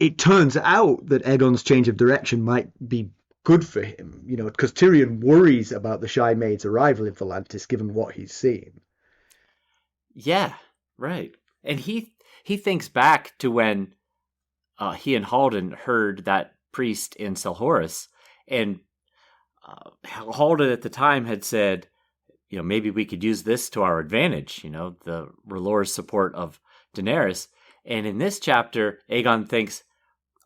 It turns out that Aegon's change of direction might be good for him, because Tyrion worries about the Shy Maid's arrival in Volantis, given what he's seen. Yeah, right. And he thinks back to when he and Halden heard that priest in Selhorys, and Halden at the time had said, maybe we could use this to our advantage, the R'hllor's support of Daenerys. And in this chapter, Aegon thinks,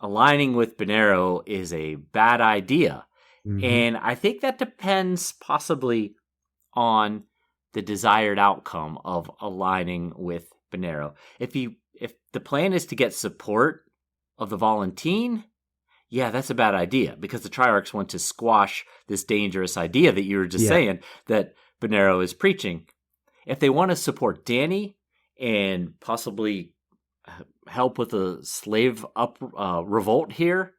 aligning with Bonero is a bad idea. Mhm. And I think that depends possibly on the desired outcome of aligning with Bonero. If the plan is to get support of the Volantene, yeah, that's a bad idea because the Triarchs want to squash this dangerous idea that you were just saying that Bonero is preaching. If they want to support Dany and possibly help with a slave revolt here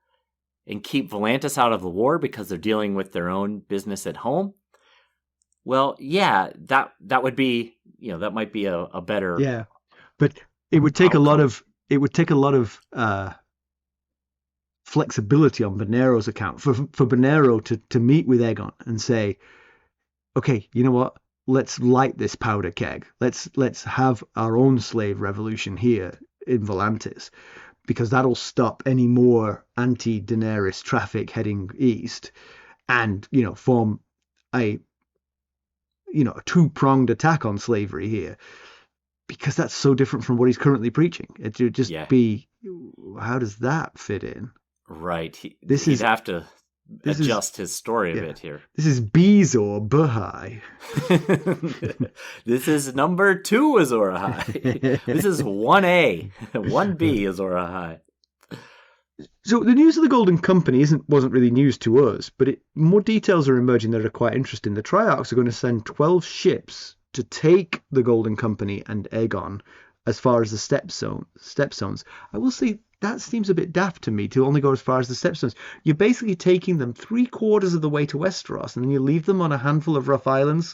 and keep Volantis out of the war because they're dealing with their own business at home, well, yeah, that would be, that might be a better. Yeah, but it would take a lot of flexibility on Bonero's account for Bonero to meet with Aegon and say, okay, you know what? Let's light this powder keg. Let's have our own slave revolution here in Volantis, because that'll stop any more anti-Daenerys traffic heading east, and form a two-pronged attack on slavery here, because that's so different from what he's currently preaching. It would just be, how does that fit in? Right. He'd have to adjust his story a bit here. This is Bezor Bahai. This is number 2 Azor Ahai. This is 1A. 1B Azor Ahai. So the news of the Golden Company wasn't really news to us, but more details are emerging that are quite interesting. The Triarchs are going to send 12 ships to take the Golden Company and Aegon as far as the stepstones. I will say that seems a bit daft to me to only go as far as the stepstones. You're basically taking them 3/4 of the way to Westeros, and then you leave them on a handful of rough islands,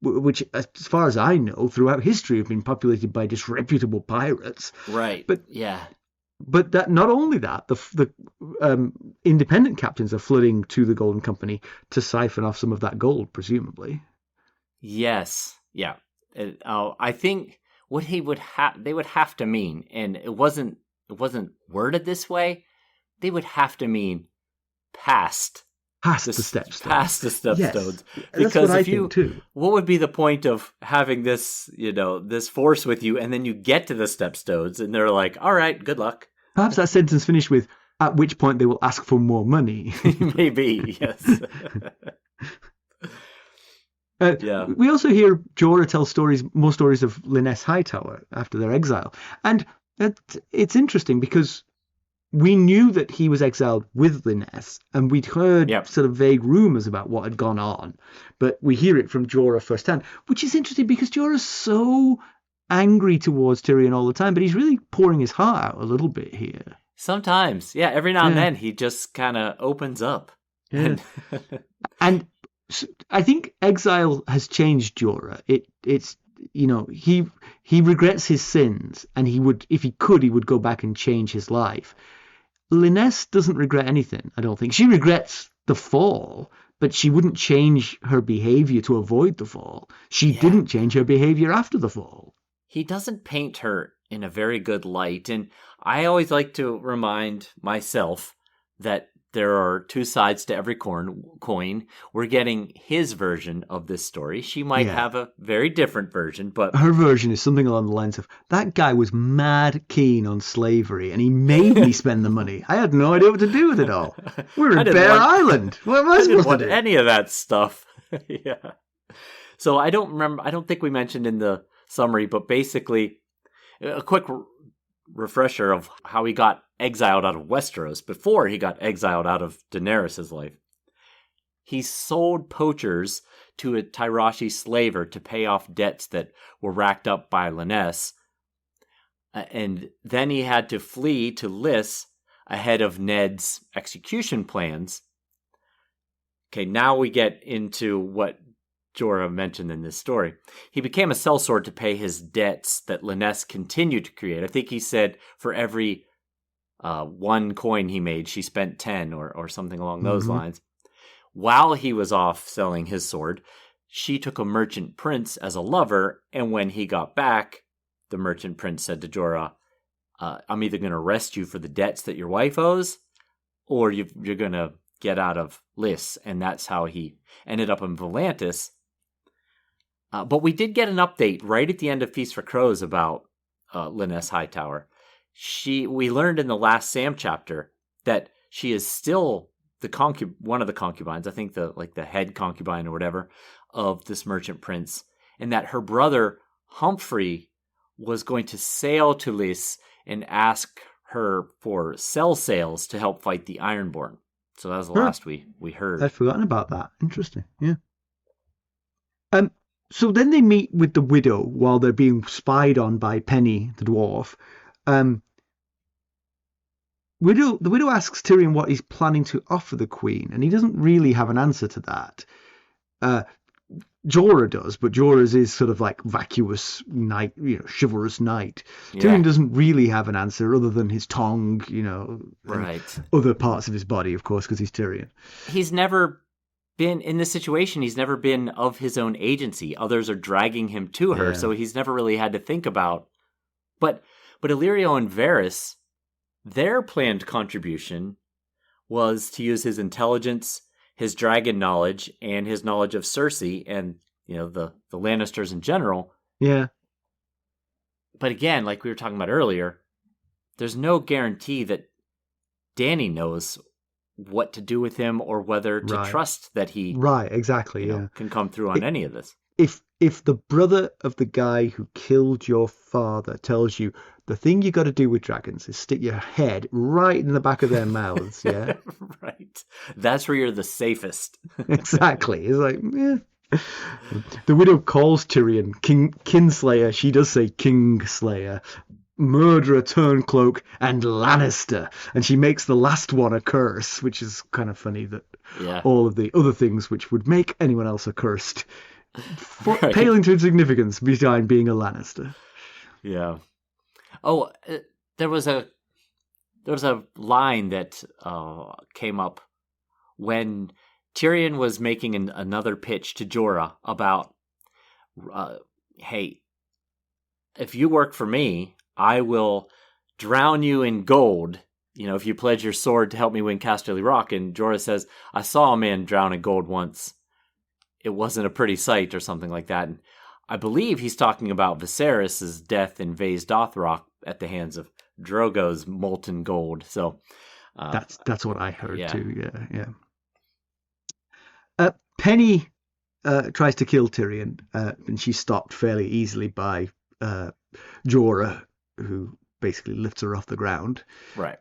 which, as far as I know, throughout history have been populated by disreputable pirates. Right. But that, not only that, the independent captains are flooding to the Golden Company to siphon off some of that gold, presumably. Yes. Yeah. I think what they would have to mean, and it wasn't worded this way, they would have to mean past the stepstones. Past the stepstones. Yes. Because that's what I think too. What would be the point of having this, this force with you, and then you get to the stepstones and they're like, all right, good luck. Perhaps that sentence finished with, at which point they will ask for more money. Maybe, yes. We also hear Jorah tell more stories of Lyness Hightower after their exile. And it's interesting because we knew that he was exiled with Lyness, and we'd heard sort of vague rumours about what had gone on. But we hear it from Jorah firsthand, which is interesting because Jorah's so angry towards Tyrion all the time, but he's really pouring his heart out a little bit here. Sometimes, every now and then he just kind of opens up. Yeah. And I think exile has changed Jorah. It's he regrets his sins, and he would, if he could, he would go back and change his life. Lyness doesn't regret anything, I don't think. She regrets the fall, but she wouldn't change her behavior to avoid the fall. She didn't change her behavior after the fall. He doesn't paint her in a very good light, and I always like to remind myself that there are two sides to every coin. We're getting his version of this story. She might have a very different version, but her version is something along the lines of, that guy was mad keen on slavery and he made me spend the money. I had no idea what to do with it all. We're in Bear Island. What am I supposed to do? Any of that stuff. Yeah. So I don't think we mentioned in the summary, but basically a quick refresher of how he got exiled out of Westeros before he got exiled out of Daenerys' life. He sold poachers to a Tyrashi slaver to pay off debts that were racked up by Lyness. And then he had to flee to Lys ahead of Ned's execution plans. Okay, now we get into what Jorah mentioned in this story. He became a sellsword to pay his debts that Lyness continued to create. I think he said for every 1 coin he made, she spent 10 or something along those lines. While he was off selling his sword, she took a merchant prince as a lover, and when he got back, the merchant prince said to Jorah, I'm either going to arrest you for the debts that your wife owes, or you're going to get out of Lys. And that's how he ended up in Volantis. But we did get an update right at the end of Feast for Crows about Lyness Hightower. we learned in the last Sam chapter that she is still one of the concubines, I think the head concubine or whatever of this merchant prince, and that her brother Humphrey was going to sail to Lys and ask her for sails to help fight the Ironborn. So that was the last we heard. I'd forgotten about that. Interesting. Yeah. So then they meet with the widow while they're being spied on by Penny, the dwarf. The widow asks Tyrion what he's planning to offer the queen, and he doesn't really have an answer to that. Jorah does, but Jorah's is sort of like vacuous knight, chivalrous knight. Yeah. Tyrion doesn't really have an answer other than his tongue, right. Other parts of his body, of course, because he's Tyrion. He's never been in this situation. He's never been of his own agency. Others are dragging him to her, so he's never really had to think about. But Illyrio and Varys, their planned contribution was to use his intelligence, his dragon knowledge, and his knowledge of Cersei and the Lannisters in general. Yeah. But again, like we were talking about earlier, there's no guarantee that Dany knows what to do with him or whether to trust that he can come through on any of this. If the brother of the guy who killed your father tells you the thing you got to do with dragons is stick your head right in the back of their mouths, yeah? Right. That's where you're the safest. Exactly. It's like, yeah. The widow calls Tyrion Kinslayer. She does say Kingslayer, murderer, turncloak, and Lannister. And she makes the last one a curse, which is kind of funny that all of the other things which would make anyone else accursed pale into insignificance behind being a Lannister. Yeah. Oh, there was a line that came up when Tyrion was making another pitch to Jorah about, hey, if you work for me, I will drown you in gold, if you pledge your sword to help me win Casterly Rock. And Jorah says, I saw a man drown in gold once. It wasn't a pretty sight, or something like that. And I believe he's talking about Viserys' death in Vaes Dothrock at the hands of Drogo's molten gold. So that's what I heard too. Yeah. Penny tries to kill Tyrion, and she's stopped fairly easily by Jorah, who basically lifts her off the ground. Right.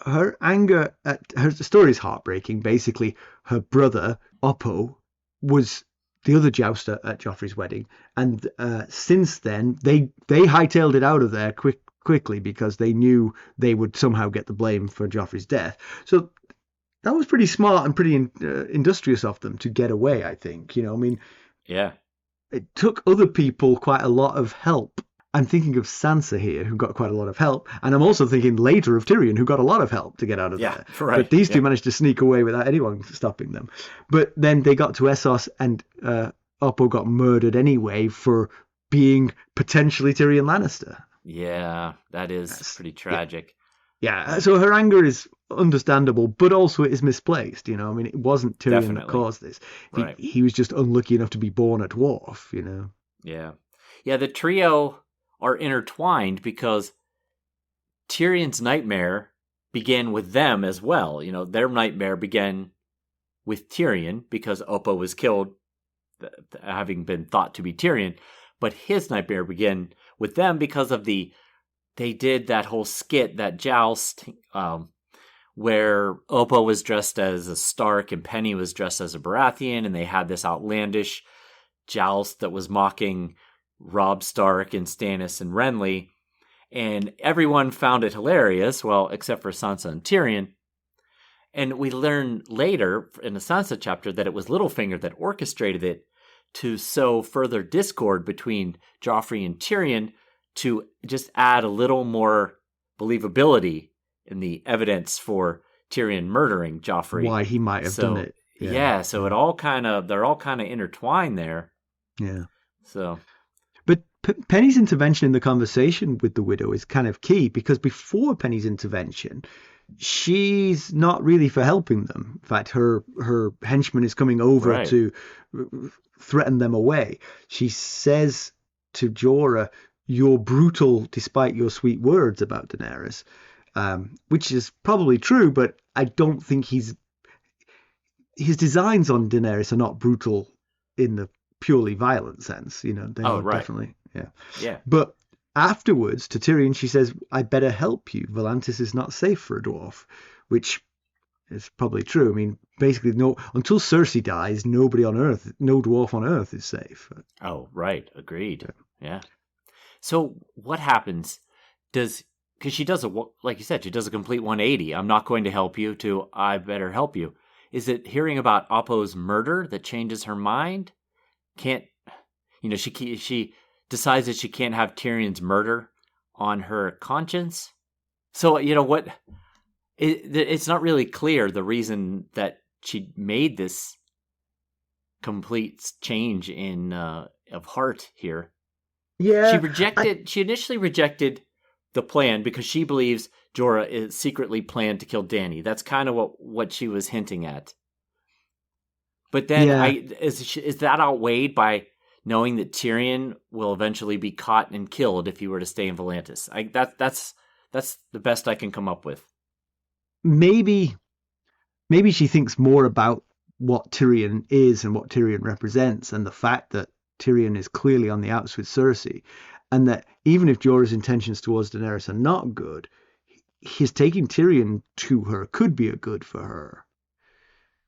Her anger at her story is heartbreaking. Basically, her brother Oppo was the other jouster at Joffrey's wedding, and since then they hightailed it out of there quickly because they knew they would somehow get the blame for Joffrey's death. So that was pretty smart and pretty industrious of them to get away, I think. Yeah. It took other people quite a lot of help. I'm thinking of Sansa here, who got quite a lot of help, and I'm also thinking later of Tyrion, who got a lot of help to get out of there. Right. But these two managed to sneak away without anyone stopping them. But then they got to Essos, and Oppo got murdered anyway for being potentially Tyrion Lannister. Yeah, that is pretty tragic. Yeah, so her anger is understandable, but also it is misplaced. It wasn't Tyrion that caused this. He was just unlucky enough to be born a dwarf. Yeah. Yeah, the trio are intertwined because Tyrion's nightmare began with them as well. Their nightmare began with Tyrion because Oppo was killed, having been thought to be Tyrion. But his nightmare began with them because of they did that whole skit, that joust, where Oppo was dressed as a Stark and Penny was dressed as a Baratheon, and they had this outlandish joust that was mocking Robb Stark and Stannis and Renly, and everyone found it hilarious, well, except for Sansa and Tyrion. And we learn later in the Sansa chapter that it was Littlefinger that orchestrated it to sow further discord between Joffrey and Tyrion to just add a little more believability in the evidence for Tyrion murdering Joffrey. Why he might have done it. Yeah, so they're all kind of intertwined there. Yeah. So, but Penny's intervention in the conversation with the widow is kind of key, because before Penny's intervention, she's not really for helping them. In fact, her henchman is coming over to threaten them away. She says to Jorah, you're brutal despite your sweet words about Daenerys, which is probably true, but I don't think his designs on Daenerys are not brutal in the purely violent sense. They are right. definitely, yeah. Yeah. But afterwards to Tyrion, she says, "I better help you. Volantis is not safe for a dwarf," which is probably true. I mean, basically, until Cersei dies, no dwarf on Earth is safe. Oh, right. Agreed. Yeah. So what happens? Because she does like you said, she does a complete 180. I'm not going to help you to I better help you. Is it hearing about Oppo's murder that changes her mind? She decides that she can't have Tyrion's murder on her conscience. So, what? It's not really clear the reason that she made this complete change of heart here. Yeah. She initially rejected the plan because she believes Jorah is secretly planned to kill Dany. That's kind of what she was hinting at. But then is that outweighed by knowing that Tyrion will eventually be caught and killed if he were to stay in Volantis? That's the best I can come up with. Maybe she thinks more about what Tyrion is and what Tyrion represents, and the fact that Tyrion is clearly on the outs with Cersei, and that even if Jorah's intentions towards Daenerys are not good, his taking Tyrion to her could be a good for her.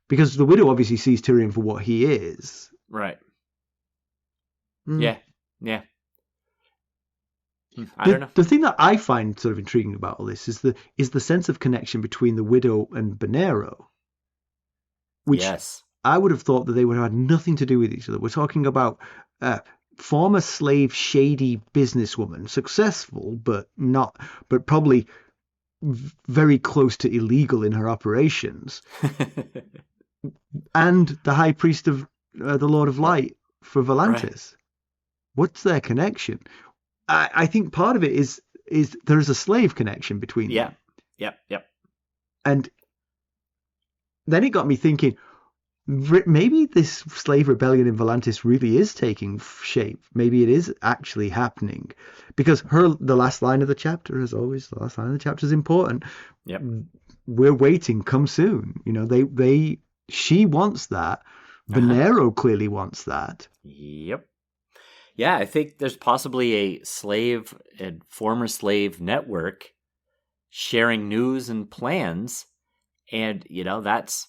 Because the widow obviously sees Tyrion for what he is. Right. Yeah. I don't know. The thing that I find sort of intriguing about all this is the sense of connection between the widow and Bonero, which I would have thought that they would have had nothing to do with each other. We're talking about former slave, shady businesswoman, successful but probably very close to illegal in her operations, and the High Priest of the Lord of Light for Volantis. Right. What's their connection? I think part of it is there is a slave connection between them. Yep. And then it got me thinking, maybe this slave rebellion in Volantis really is taking shape. Maybe it is actually happening, because the last line of the chapter, as always, the last line of the chapter is important. Yep. We're waiting. Come soon. She wants that. Bonero clearly wants that. Yep. Yeah, I think there's possibly a slave and former slave network sharing news and plans. And, that's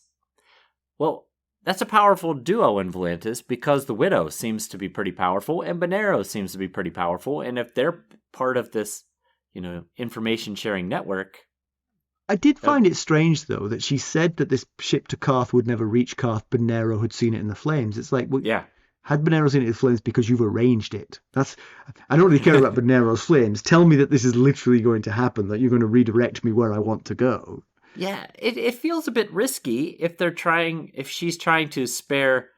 a powerful duo in Volantis, because the widow seems to be pretty powerful and Bonero seems to be pretty powerful. And if they're part of this, information sharing network. I did find it strange, though, that she said that this ship to Qarth would never reach Qarth. Bonero had seen it in the flames. It's like, well, yeah. Had Bonero seen it in the flames because you've arranged it? I don't really care about Bonero's flames. Tell me that this is literally going to happen, that you're going to redirect me where I want to go. Yeah, it feels a bit risky if she's trying to spare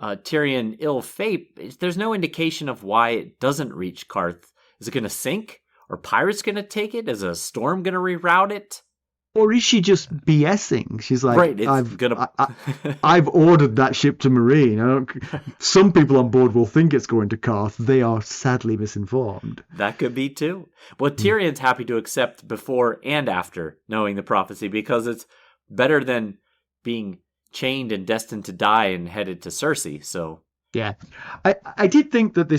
Tyrion ill fate. There's no indication of why it doesn't reach Qarth. Is it going to sink? Are pirates going to take it? Is a storm going to reroute it? Or is she just BSing? She's like, right, I've ordered that ship to Meereen. Some people on board will think it's going to Qarth. They are sadly misinformed. That could be too. Well, Tyrion's happy to accept before and after knowing the prophecy, because it's better than being chained and destined to die and headed to Cersei. So yeah, I did think that the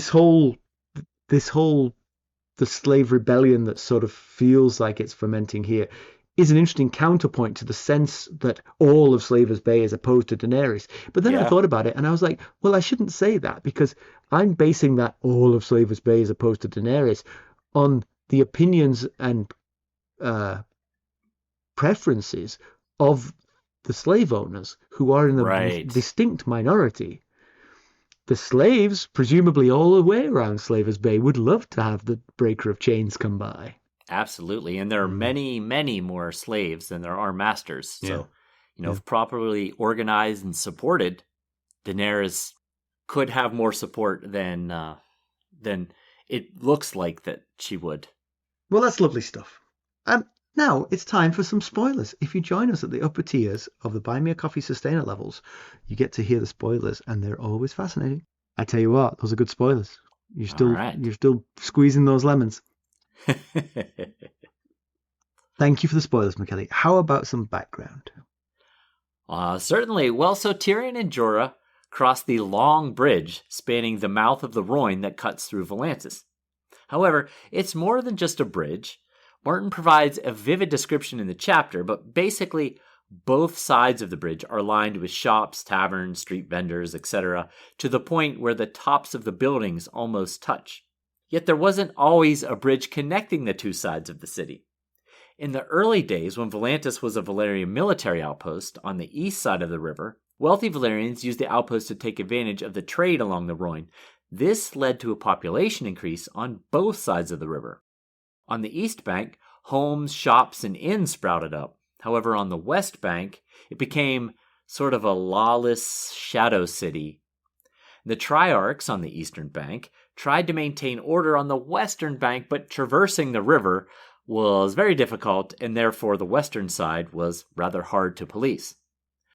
slave rebellion that sort of feels like it's fermenting here is an interesting counterpoint to the sense that all of Slavers Bay is opposed to Daenerys. But then I thought about it and I was like, well, I shouldn't say that, because I'm basing that all of Slavers Bay is opposed to Daenerys on the opinions and preferences of the slave owners, who are in a distinct minority. The slaves, presumably all the way around Slavers Bay, would love to have the Breaker of Chains come by. Absolutely. And there are many, many more slaves than there are masters. So, if properly organized and supported, Daenerys could have more support than it looks like that she would. Well, that's lovely stuff. Now it's time for some spoilers. If you join us at the upper tiers of the Buy Me a Coffee Sustainer levels, you get to hear the spoilers, and they're always fascinating. I tell you what, those are good spoilers. You're still squeezing those lemons. Thank you for the spoilers, Mackelly. How about some background? Certainly. Well, so Tyrion and Jorah cross the long bridge spanning the mouth of the Rhoyne that cuts through Volantis. However, it's more than just a bridge. Martin provides a vivid description in the chapter, but basically both sides of the bridge are lined with shops, taverns, street vendors, etc., to the point where the tops of the buildings almost touch. Yet there wasn't always a bridge connecting the two sides of the city. In the early days, when Volantis was a Valyrian military outpost on the east side of the river, wealthy Valyrians used the outpost to take advantage of the trade along the Rhoyne. This led to a population increase on both sides of the river. On the east bank, homes, shops, and inns sprouted up. However, on the west bank, it became sort of a lawless shadow city. The Triarchs on the eastern bank tried to maintain order on the western bank, but traversing the river was very difficult, and therefore the western side was rather hard to police.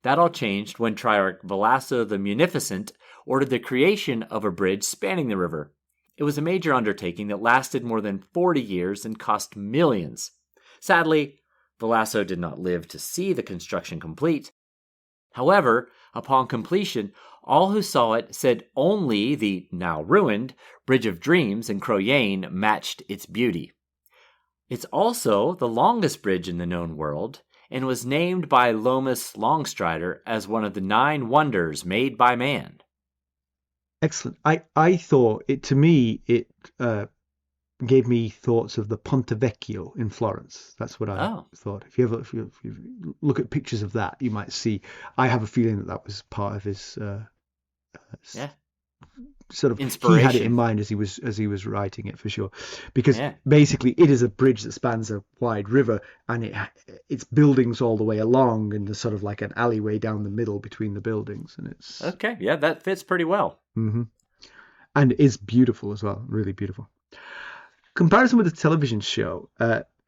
That all changed when Triarch Valasso the Munificent ordered the creation of a bridge spanning the river. It was a major undertaking that lasted more than 40 years and cost millions. Sadly, Valasso did not live to see the construction complete. However, upon completion, all who saw it said only the now ruined Bridge of Dreams in Croyane matched its beauty. It's also the longest bridge in the known world, and was named by Lomas Longstrider as one of the 9 wonders made by man. Excellent. I thought it, to me, it gave me thoughts of the Ponte Vecchio in Florence. That's what I thought. If you look at pictures of that, you might see. I have a feeling that was part of his sort of inspiration. He had it in mind as he was writing it, for sure, because basically it is a bridge that spans a wide river, and it's buildings all the way along, and there's sort of like an alleyway down the middle between the buildings, and it's that fits pretty well. Mm-hmm. And is beautiful as well, really beautiful. Comparison with the television show.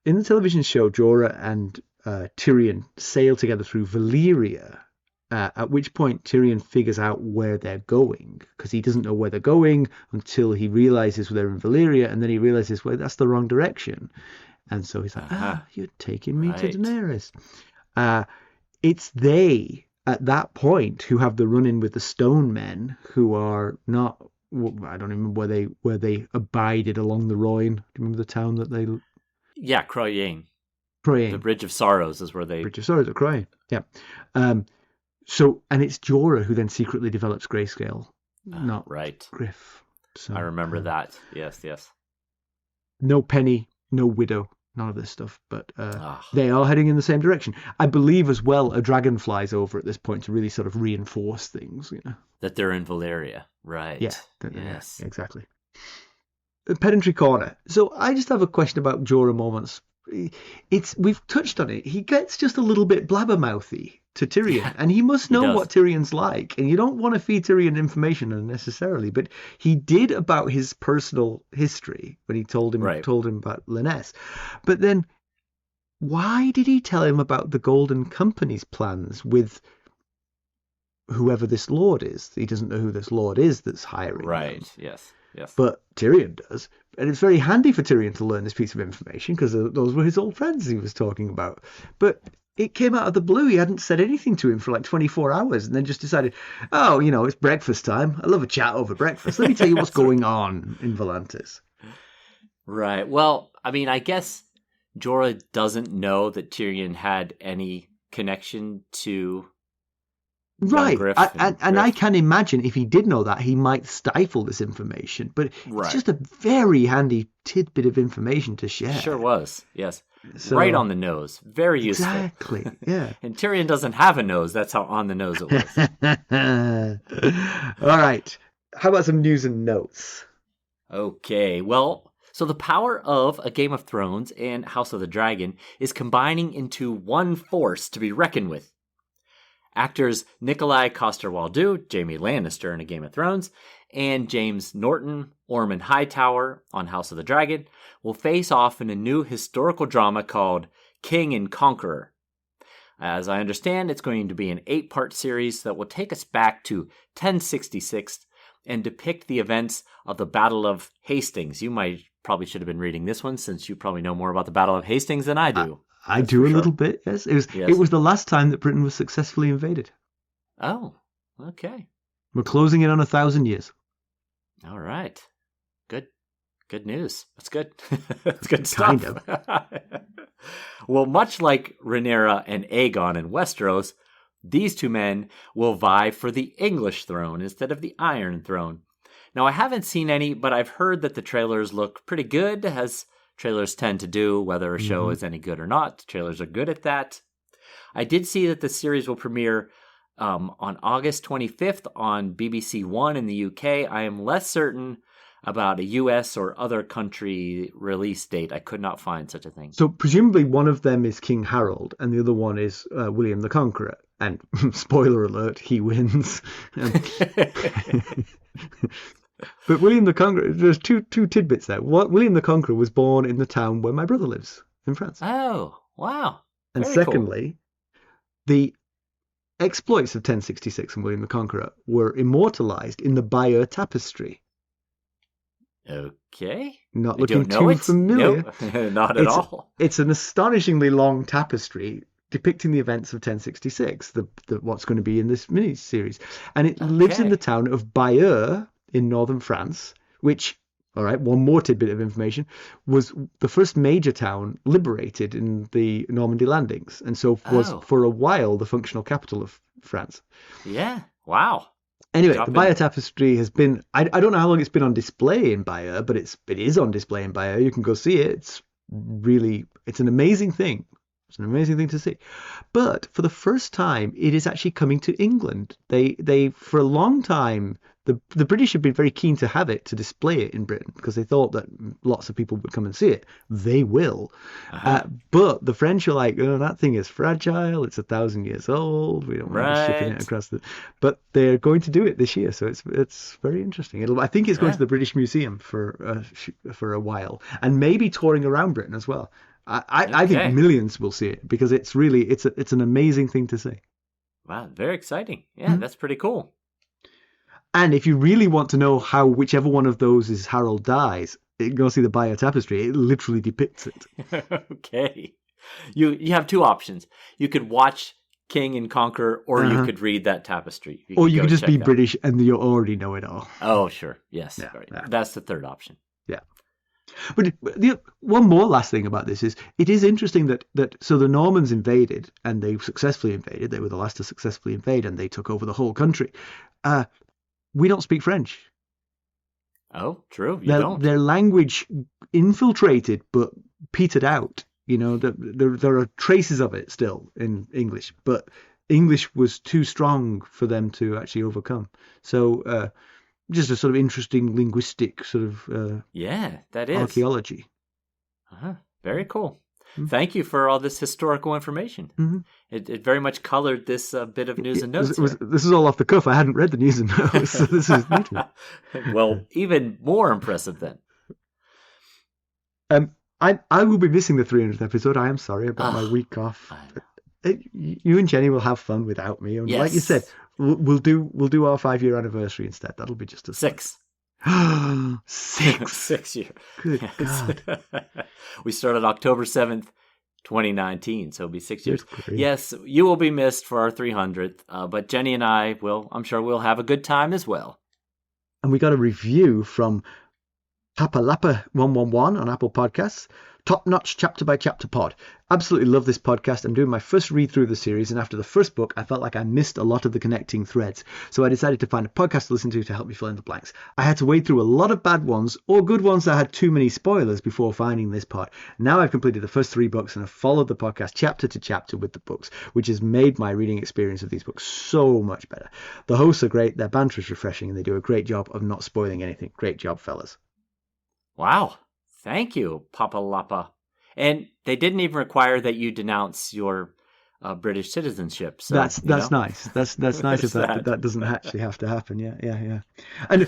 In the television show, Jorah and Tyrion sail together through Valyria, at which point Tyrion figures out where they're going, because he doesn't know where they're going until he realizes they're in Valyria, and then he realizes, well, that's the wrong direction. And so he's like, you're taking me to Daenerys. It's they, at that point, who have the run-in with the Stone Men, who are not... I don't remember where they abided along the Rhoyne. Do you remember the town that they... Yeah, Croyane. Croyane. The Bridge of Sorrows is where they... Bridge of Sorrows at Croyane, yeah. So, and it's Jorah who then secretly develops Grayscale, not Griff. So, I remember that. Yes. No Penny, no Widow, none of this stuff, but they are heading in the same direction. I believe as well a dragon flies over at this point to really sort of reinforce things, you know. That they're in Valyria, right. Yeah, yes. Yeah, exactly. Pedantry Corner. So I just have a question about Jorah Mormont's. We've touched on it. He gets just a little bit blabbermouthy to Tyrion, and he must know what Tyrion's like, and you don't want to feed Tyrion information unnecessarily, but he did about his personal history when he told him about Lyness. But then why did he tell him about the Golden Company's plans with whoever this lord is? He doesn't know who this lord is that's hiring them. Yes. But Tyrion does. And it's very handy for Tyrion to learn this piece of information, because those were his old friends he was talking about. But it came out of the blue. He hadn't said anything to him for like 24 hours, and then just decided, it's breakfast time. I love a chat over breakfast. Let me tell you what's going on in Volantis. Right. Well, I mean, I guess Jorah doesn't know that Tyrion had any connection to... Right, Griff and I can imagine if he did know that, he might stifle this information. But it's just a very handy tidbit of information to share. Sure was, yes. So, right on the nose. Very useful. Exactly, yeah. And Tyrion doesn't have a nose. That's how on the nose it was. All right. How about some news and notes? Okay, well, so the power of A Game of Thrones and House of the Dragon is combining into one force to be reckoned with. Actors Nikolai Coster-Waldau, Jaime Lannister in A Game of Thrones, and James Norton, Ormond Hightower on House of the Dragon will face off in a new historical drama called King and Conqueror. As I understand, it's going to be an 8-part series that will take us back to 1066 and depict the events of the Battle of Hastings. You probably should have been reading this one since you probably know more about the Battle of Hastings than I do. I do a little bit, yes. It was the last time that Britain was successfully invaded. Oh, okay. We're closing in on 1,000 years. All right. Good news. That's good. That's good stuff. Kind of. Well, much like Rhaenyra and Aegon in Westeros, these two men will vie for the English throne instead of the Iron Throne. Now, I haven't seen any, but I've heard that the trailers look pretty good, as trailers tend to do, whether a show is any good or not. Trailers are good at that. I did see that the series will premiere on August 25th on BBC One in the UK. I am less certain about a US or other country release date. I could not find such a thing. So presumably one of them is King Harold and the other one is William the Conqueror. And spoiler alert, he wins. But William the Conqueror, there's two tidbits there. William the Conqueror was born in the town where my brother lives, in France. Oh, wow. And Very secondly, the exploits of 1066 and William the Conqueror were immortalized in the Bayeux Tapestry. Okay. Not looking too familiar. Nope. Not at all. It's an astonishingly long tapestry depicting the events of 1066, the what's going to be in this mini-series. And it lives in the town of Bayeux in northern France, which, all right, one more tidbit of information, was the first major town liberated in the Normandy landings, and so was for a while the functional capital of France. Yeah. Wow. Anyway, the Bayeux Tapestry has been, I don't know how long it's been on display in Bayeux, but it is on display in Bayeux. You can go see it. It's an amazing thing. It's an amazing thing to see. But for the first time, it is actually coming to England. They for a long time, the British have been very keen to have it, to display it in Britain, because they thought that lots of people would come and see it. They will. But the French are like, oh, that thing is fragile. It's 1,000 years old. We don't want to be shipping it across But they're going to do it this year, so it's very interesting. I think it's going to the British Museum for a while, and maybe touring around Britain as well. I think millions will see it, because it's an amazing thing to see. Wow, very exciting. Yeah, that's pretty cool. And if you really want to know how whichever one of those is Harold dies, go see the Bayeux Tapestry. It literally depicts it. Okay. You have two options. You could watch King and Conquer, or you could read that tapestry. You could just be British and you already know it all. Oh, sure. Yes. Yeah, right. yeah. That's the third option. Yeah. But one more last thing about this is, it is interesting that so the Normans invaded, and they successfully invaded. They were the last to successfully invade, and they took over the whole country. We don't speak French. Oh, true. You don't. Their language infiltrated but petered out. You know, there are traces of it still in English, but English was too strong for them to actually overcome. So just a sort of interesting linguistic sort of that is archaeology. Very cool. Thank you for all this historical information. Mm-hmm. It very much colored this bit of news and notes. This is all off the cuff. I hadn't read the news and notes, so this is new to me. Well, even more impressive then. I will be missing the 300th episode. I am sorry about my week off. You and Jenny will have fun without me. And like you said, we'll do our 5-year anniversary instead. That'll be just as 6. 6. 6 years. Good God. We started October 7th, 2019, so it'll be 6 years. Yes, you will be missed for our 300th, but Jenny and I I'm sure we'll have a good time as well. And we got a review from Papalapa111 on Apple Podcasts. Top-notch chapter-by-chapter pod. Absolutely love this podcast. I'm doing my first read-through of the series, and after the first book, I felt like I missed a lot of the connecting threads. So I decided to find a podcast to listen to help me fill in the blanks. I had to wade through a lot of bad ones, or good ones that had too many spoilers before finding this pod. Now I've completed the first 3 books and have followed the podcast chapter to chapter with the books, which has made my reading experience of these books so much better. The hosts are great, their banter is refreshing, and they do a great job of not spoiling anything. Great job, fellas. Wow. Thank you, Papa Lapa. And they didn't even require that you denounce your British citizenship. So that's nice. That's nice if that doesn't actually have to happen. Yeah. And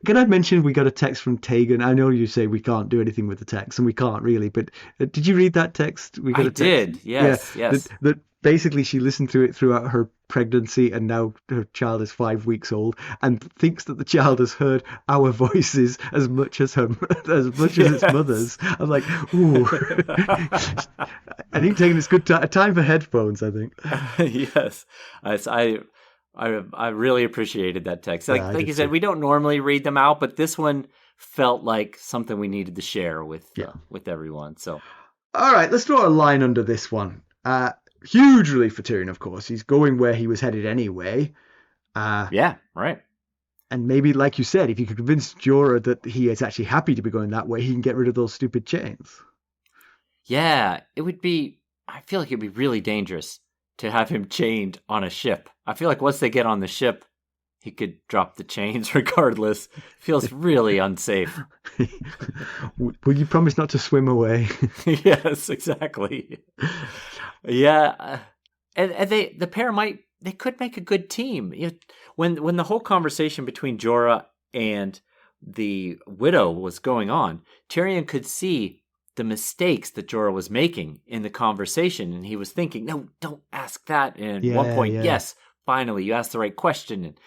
can I mention we got a text from Tegan? I know you say we can't do anything with the text, and we can't really. But did you read that text? We got a text. Did. Yes. That basically she listened to it throughout her pregnancy and now her child is 5 weeks old and thinks that the child has heard our voices as much as its mother's. I'm like, ooh. I think taking this good time for headphones, I think. Yes. I really appreciated that text. Like you said, we don't normally read them out, but this one felt like something we needed to share with everyone. So, all right, let's draw a line under this one. Huge relief for Tyrion, of course. He's going where he was headed anyway. Yeah, right. And maybe, like you said, if you could convince Jorah that he is actually happy to be going that way, he can get rid of those stupid chains. Yeah, it would be. I feel like it'd be really dangerous to have him chained on a ship. I feel like once they get on the ship, he could drop the chains regardless. Feels really unsafe. Will you promise not to swim away? Yes, exactly. Yeah, and the pair they could make a good team. When the whole conversation between Jorah and the widow was going on, Tyrion could see the mistakes that Jorah was making in the conversation, and he was thinking, "No, don't ask that." And at one point, yes, finally, you asked the right question, and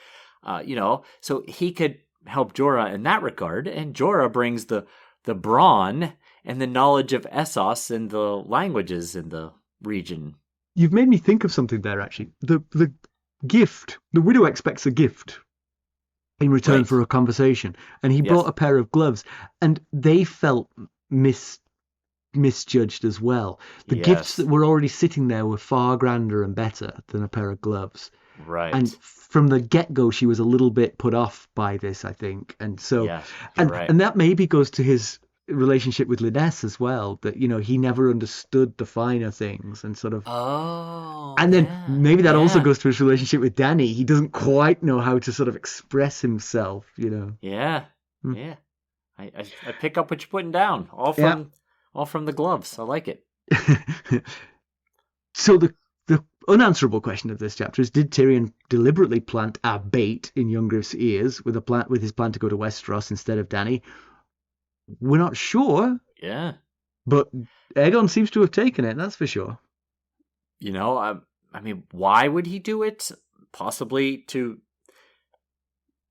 so he could help Jorah in that regard. And Jorah brings the brawn and the knowledge of Essos and the languages in the region. You've made me think of something there, actually. The gift, the widow expects a gift in return for a conversation, and he brought a pair of gloves, and they felt misjudged as well. The gifts that were already sitting there were far grander and better than a pair of gloves. Right. And from the get-go, she was a little bit put off by this, I think. And so, and that maybe goes to his relationship with Linnes as well, that he never understood the finer things and sort of and then maybe that also goes to his relationship with Dany. He doesn't quite know how to sort of express himself. I pick up what you're putting down, all from the gloves. I like it. So the unanswerable question of this chapter is, did Tyrion deliberately plant a bait in young Griff's ears with his plan to go to Westeros instead of Dany? We're not sure. Yeah. But Aegon seems to have taken it, that's for sure. I mean, why would he do it? Possibly to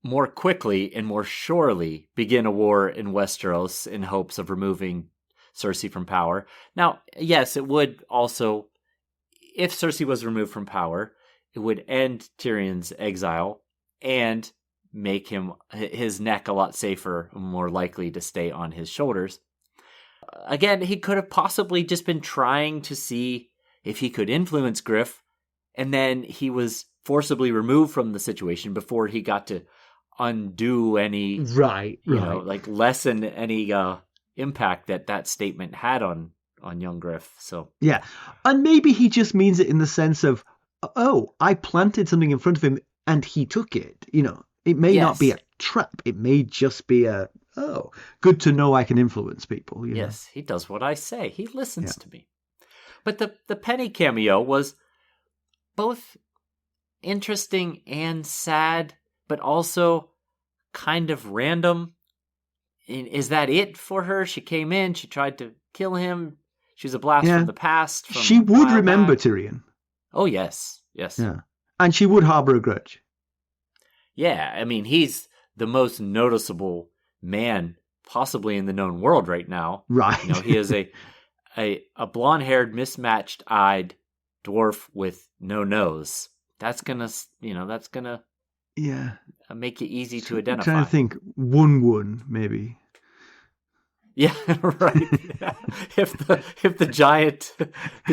more quickly and more surely begin a war in Westeros in hopes of removing Cersei from power. Now, yes, it would also, if Cersei was removed from power, it would end Tyrion's exile and make his neck a lot safer, more likely to stay on his shoulders. Again, he could have possibly just been trying to see if he could influence Griff, and then he was forcibly removed from the situation before he got to undo any, lessen any impact that statement had on young Griff. So yeah, and maybe he just means it in the sense of, I planted something in front of him and he took it. It may not be a trap. It may just be good to know I can influence people. Yes, he does what I say. He listens to me. But the Penny cameo was both interesting and sad, but also kind of random. Is that it for her? She came in, she tried to kill him. She was a blast from the past. She would remember Tyrion. Oh, yes. Yes. Yeah. And she would harbor a grudge. Yeah, I mean, he's the most noticeable man possibly in the known world right now. Right. He is a blonde-haired, mismatched-eyed dwarf with no nose. That's gonna make it easy to identify. I'm trying to think, 1-1 maybe. Yeah, right. If the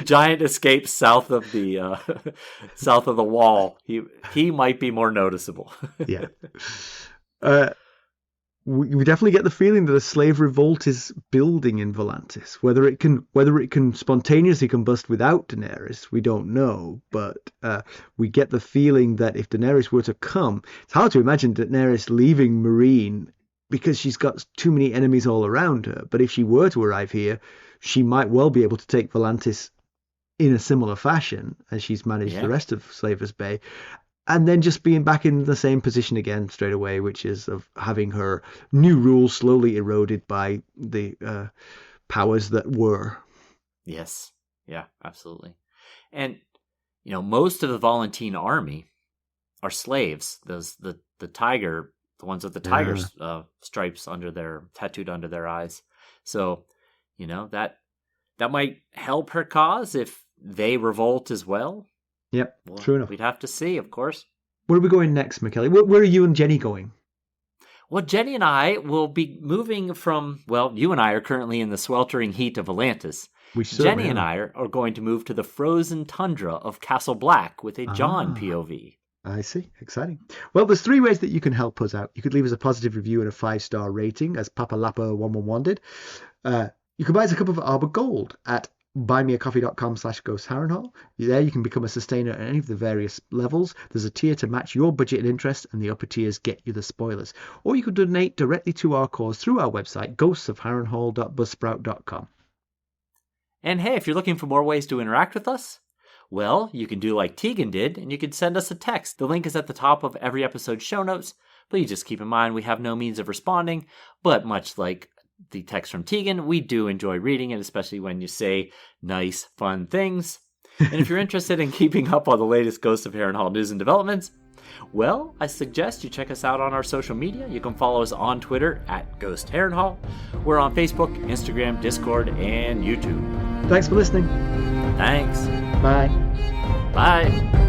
giant escapes south of the wall, he might be more noticeable. Yeah. We definitely get the feeling that a slave revolt is building in Volantis. Whether it can spontaneously combust without Daenerys, we don't know. But we get the feeling that if Daenerys were to come, it's hard to imagine Daenerys leaving Meereen because she's got too many enemies all around her. But if she were to arrive here, she might well be able to take Volantis in a similar fashion as she's managed the rest of Slavers Bay. And then just being back in the same position again straight away, which is of having her new rules slowly eroded by the powers that were. Yes. Yeah, absolutely. And most of the Volantene army are slaves. The tiger, the ones with the tiger stripes tattooed under their eyes. So, that might help her cause if they revolt as well. Yep, true enough. We'd have to see, of course. Where are we going next, Mackelly? Where are you and Jenny going? Well, Jenny and I will be moving from, you and I are currently in the sweltering heat of Volantis. Jenny and I are going to move to the frozen tundra of Castle Black with a Jon POV. I see. Exciting. Well, there's 3 ways that you can help us out. You could leave us a positive review and a 5-star rating, as Papa Lapa 111 did. You can buy us a cup of Arbor Gold at buymeacoffee.com/ghostharrenhal. There you can become a sustainer at any of the various levels. There's a tier to match your budget and interest, and the upper tiers get you the spoilers. Or you could donate directly to our cause through our website, ghostsofharrenhal.buzzsprout.com. And hey, if you're looking for more ways to interact with us, you can do like Tegan did, and you can send us a text. The link is at the top of every episode's show notes. Please just keep in mind we have no means of responding, but much like the text from Tegan, we do enjoy reading it, especially when you say nice, fun things. And if you're interested in keeping up on the latest Ghosts of Harrenhal news and developments, I suggest you check us out on our social media. You can follow us on Twitter at Ghost Harrenhal. We're on Facebook, Instagram, Discord, and YouTube. Thanks for listening. Thanks. Bye. Bye.